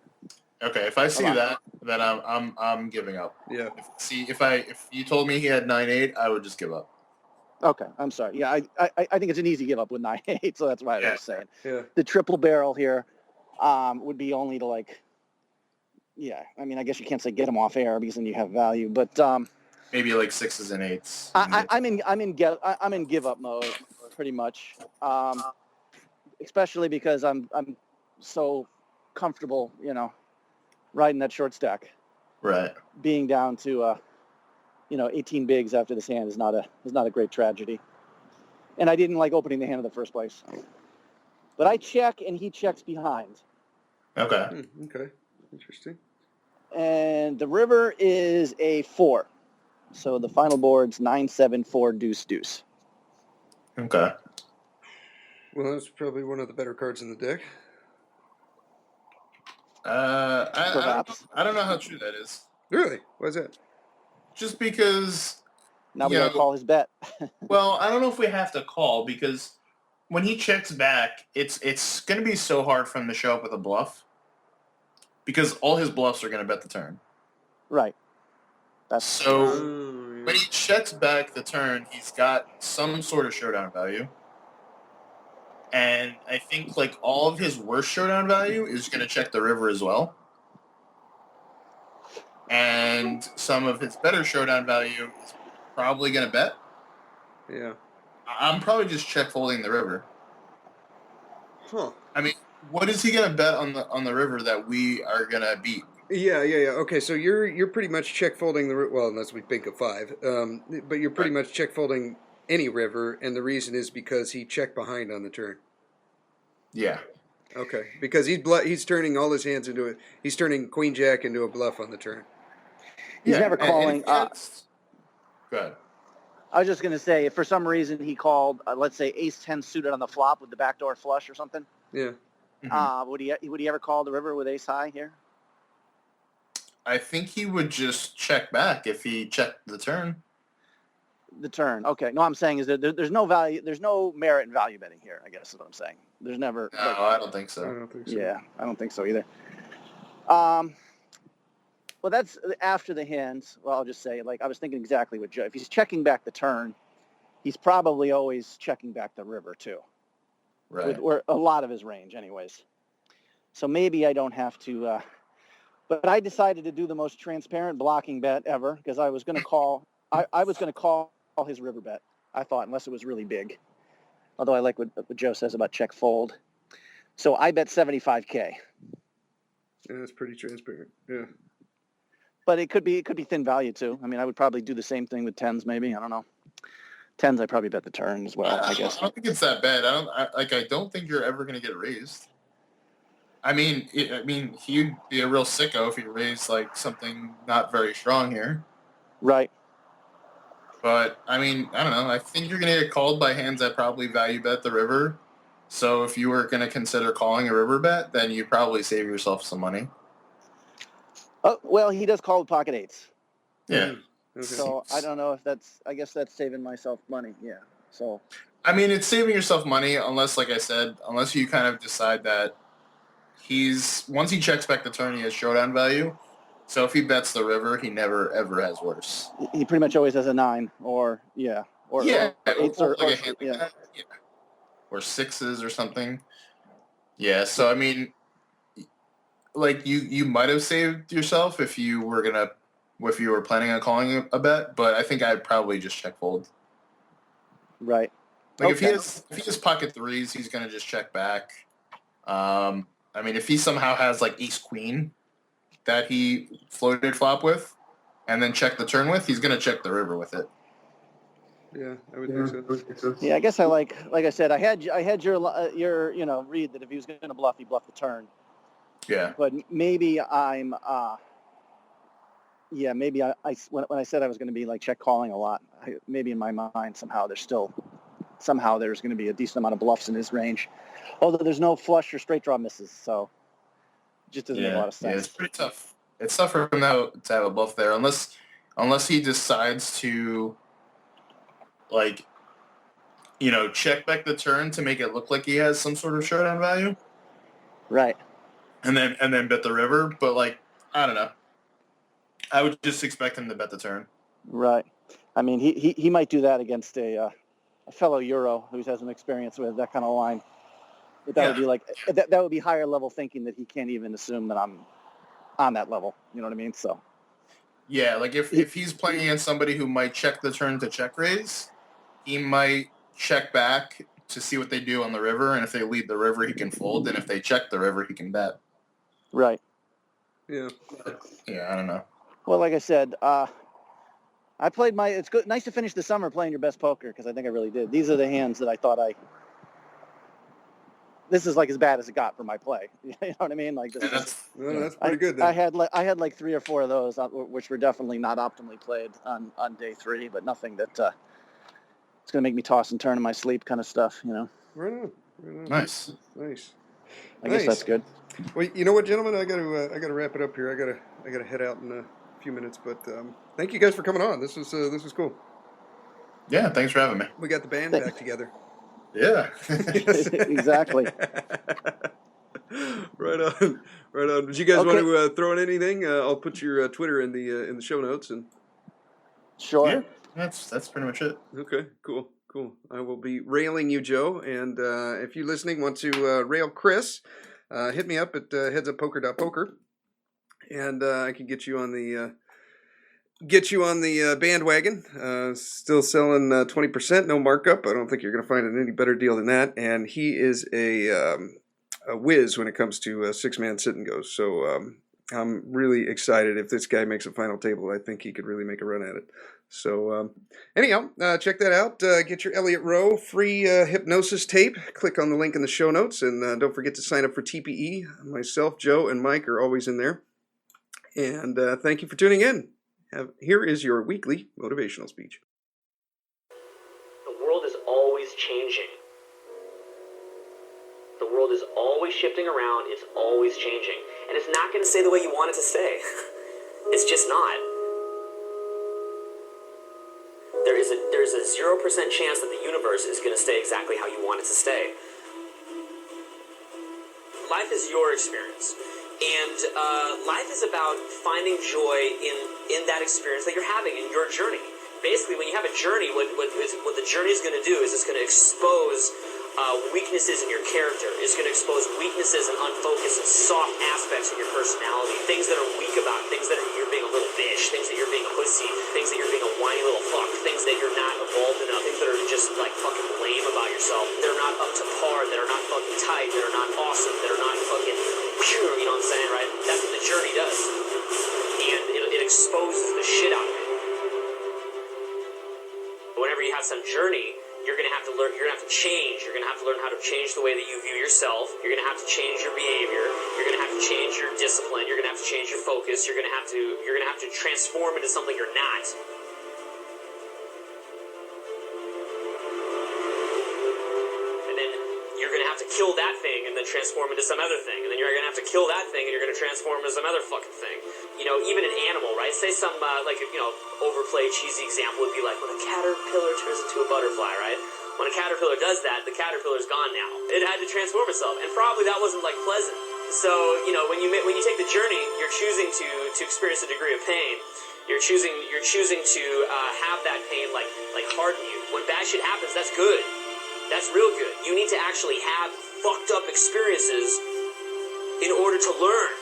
Speaker 2: okay. If I see that, then I'm giving up.
Speaker 1: Yeah.
Speaker 2: If you told me he had 9-8, I would just give up.
Speaker 3: Okay, I'm sorry. Yeah, I think it's an easy give up with 9-8, so that's why I was saying.
Speaker 1: Yeah.
Speaker 3: The triple barrel here would be only to like, yeah. I mean, I guess you can't say get him off air because then you have value, but
Speaker 2: maybe like 6s and 8s.
Speaker 3: I'm in give up mode pretty much, especially because I'm so comfortable, riding that short stack.
Speaker 2: Right.
Speaker 3: Being down to 18 bigs after this hand is not a great tragedy. And I didn't like opening the hand in the first place. But I check and he checks behind.
Speaker 2: Okay.
Speaker 1: Okay. Interesting.
Speaker 3: And the river is a 4. So the final board's 9-7-4 deuce.
Speaker 2: Okay.
Speaker 1: Well, that's probably one of the better cards in the deck.
Speaker 3: Perhaps.
Speaker 2: I don't know how true that is.
Speaker 1: Really? Why is that?
Speaker 2: Just because.
Speaker 3: Now we gotta call his bet.
Speaker 2: Well, I don't know if we have to call, because when he checks back, it's going to be so hard for him to show up with a bluff, because all his bluffs are going to bet the turn.
Speaker 3: Right.
Speaker 2: When he checks back the turn, he's got some sort of showdown value. And I think like all of his worst showdown value is going to check the river as well. And some of his better showdown value is probably going to bet.
Speaker 1: Yeah.
Speaker 2: I'm probably just check folding the river.
Speaker 1: Huh.
Speaker 2: I mean, what is he going to bet on the river that we are going to beat?
Speaker 1: Yeah. Okay, so you're pretty much check folding unless we think of 5. But you're pretty much check folding any river, and the reason is because he checked behind on the turn.
Speaker 2: Yeah.
Speaker 1: Okay, because he's turning all his hands into it. He's turning queen jack into a bluff on the turn.
Speaker 3: He's never calling.
Speaker 2: Go ahead.
Speaker 3: I was just going to say, if for some reason he called, let's say ace 10 suited on the flop with the backdoor flush or something.
Speaker 1: Yeah.
Speaker 3: Mm-hmm. Would he ever call the river with ace high here?
Speaker 2: I think he would just check back if he checked the turn.
Speaker 3: the turn. Okay. No, I'm saying is that there's no value. There's no merit in value betting here. I guess is what I'm saying. There's never.
Speaker 2: No, I don't think so.
Speaker 1: I don't think so.
Speaker 3: Yeah, I don't think so either. Well, that's after the hands. Well, I'll just say, like, I was thinking exactly what Joe. If he's checking back the turn, he's probably always checking back the river too.
Speaker 2: Right.
Speaker 3: Or a lot of his range, anyways. So maybe I don't have to. But I decided to do the most transparent blocking bet ever because I was going to call. I was going to call his river bet. I thought, unless it was really big. Although I like what Joe says about check fold. So I bet 75K.
Speaker 1: Yeah, that's pretty transparent. Yeah.
Speaker 3: But it could be thin value too. I mean, I would probably do the same thing with tens, maybe. I don't know. Tens, I probably bet the turn as well. I guess.
Speaker 2: I don't think it's that bad. I don't think you're ever going to get raised. I mean, he'd be a real sicko if he raised like something not very strong here.
Speaker 3: Right.
Speaker 2: But I mean, I don't know. I think you're going to get called by hands that probably value bet the river. So if you were going to consider calling a river bet, then you probably save yourself some money.
Speaker 3: Oh well, he does call with pocket eights.
Speaker 2: Yeah.
Speaker 1: Okay.
Speaker 3: So I don't know if that's. I guess that's saving myself money. Yeah. So.
Speaker 2: I mean, it's saving yourself money unless, like I said, unless you kind of decide that once he checks back the turn, he has showdown value. So if he bets the river, he never ever has worse.
Speaker 3: He pretty much always has a 9 or eights or
Speaker 2: like a hand like that. Yeah. Or sixes or something. Yeah. So I mean, like you might have saved yourself if you were planning on calling a bet, but I think I'd probably just check fold.
Speaker 3: Right.
Speaker 2: Like if he has pocket threes, he's gonna just check back. I mean, if he somehow has like ace queen that he floated flop with, and then check the turn with, he's gonna check the river with it.
Speaker 1: Yeah, I would think so.
Speaker 3: Yeah, I guess I like I said, I had your read that if he was going to bluff, he bluffed the turn.
Speaker 2: Yeah.
Speaker 3: But maybe I'm maybe when I said I was going to be like check calling a lot, maybe in my mind somehow there's going to be a decent amount of bluffs in his range, although there's no flush or straight draw misses, so it just doesn't make a lot of sense.
Speaker 2: Yeah, it's pretty tough. It's tough for him to have a bluff there, unless he decides to, like, check back the turn to make it look like he has some sort of showdown value.
Speaker 3: Right.
Speaker 2: And then bet the river, but like, I don't know. I would just expect him to bet the turn.
Speaker 3: Right. I mean, he might do that against a fellow Euro who has some experience with that kind of line. But that would be like that would be higher level thinking that he can't even assume that I'm on that level. You know what I mean? So.
Speaker 2: Yeah, like if he's playing against somebody who might check the turn to check raise, he might check back to see what they do on the river, and if they lead the river, he can fold, and if they check the river, he can bet.
Speaker 3: Right.
Speaker 1: Yeah.
Speaker 2: Yeah, I don't know.
Speaker 3: Well, like I said, I played it's good, nice to finish the summer playing your best poker, because I think I really did. These are the hands that I thought this is like as bad as it got for my play. You know what I mean? Like
Speaker 1: that's pretty good. Then.
Speaker 3: I had like 3 or 4 of those, which were definitely not optimally played on day 3, but nothing that it's going to make me toss and turn in my sleep kind of stuff.
Speaker 1: Right on.
Speaker 2: Nice.
Speaker 3: I guess that's good.
Speaker 1: Well, you know what, gentlemen, I got to wrap it up here. I got to head out in a few minutes, but thank you guys for coming on. This was cool. Yeah,
Speaker 2: thanks for having me.
Speaker 1: We got the band back together.
Speaker 2: Yeah.
Speaker 3: Exactly.
Speaker 1: Right on. Did you guys want to throw in anything? I'll put your Twitter in the show notes and.
Speaker 3: Sure.
Speaker 2: Yeah, that's pretty much it.
Speaker 1: Okay. Cool. I will be railing you, Joe, and if you listening want to rail Chris, hit me up at HeadsUpPoker.Poker, and I can get you on the bandwagon. Still selling 20%, no markup. I don't think you're going to find any better deal than that. And he is a whiz when it comes to 6-man sit and goes. So I'm really excited. If this guy makes a final table, I think he could really make a run at it. So anyhow, check that out. Get your Elliott Rowe free hypnosis tape. Click on the link in the show notes, and don't forget to sign up for TPE. Myself, Joe, and Mike are always in there. And thank you for tuning in. Here is your weekly motivational speech.
Speaker 4: The world is always changing. The world is always shifting around. It's always changing. And it's not going to stay the way you want it to stay. It's just not. There's 0% chance that the universe is going to stay exactly how you want it to stay. Life is your experience. And life is about finding joy in that experience that you're having in your journey. Basically, when you have a journey, what the journey is going to do is it's going to expose weaknesses in your character. It's going to expose weaknesses and unfocused and soft aspects in your personality. Things that are weak about it. Things that you're being a little bitch. Things that you're being a pussy. Things that you're being a whiny little fuck. Things that you're not evolved enough. Things that are just like fucking lame about yourself. That are not up to par. That are not fucking tight. That are not awesome. That are not fucking pure. You know what I'm saying, right? That's what the journey does. And it exposes the shit out of it. Whenever you have some journey, you're going to have to learn, you're going to have to change. You're going to have to learn how to change the way that you view yourself. You're going to have to change your behavior. You're going to have to change your discipline. You're going to have to change your focus. You're going to have to transform into something you're not. And then you're going to have to kill that thing and then transform into some other thing. And then you're going to have to kill that thing and you're going to transform into some other fucking thing. You know, even an animal, right? Say some, overplayed, cheesy example would be like when a caterpillar turns into a butterfly, right? When a caterpillar does that, the caterpillar's gone now. It had to transform itself, and probably that wasn't like pleasant. So, you know, when you take the journey, you're choosing to experience a degree of pain. You're choosing to have that pain like harden you. When bad shit happens, that's good. That's real good. You need to actually have fucked up experiences in order to learn.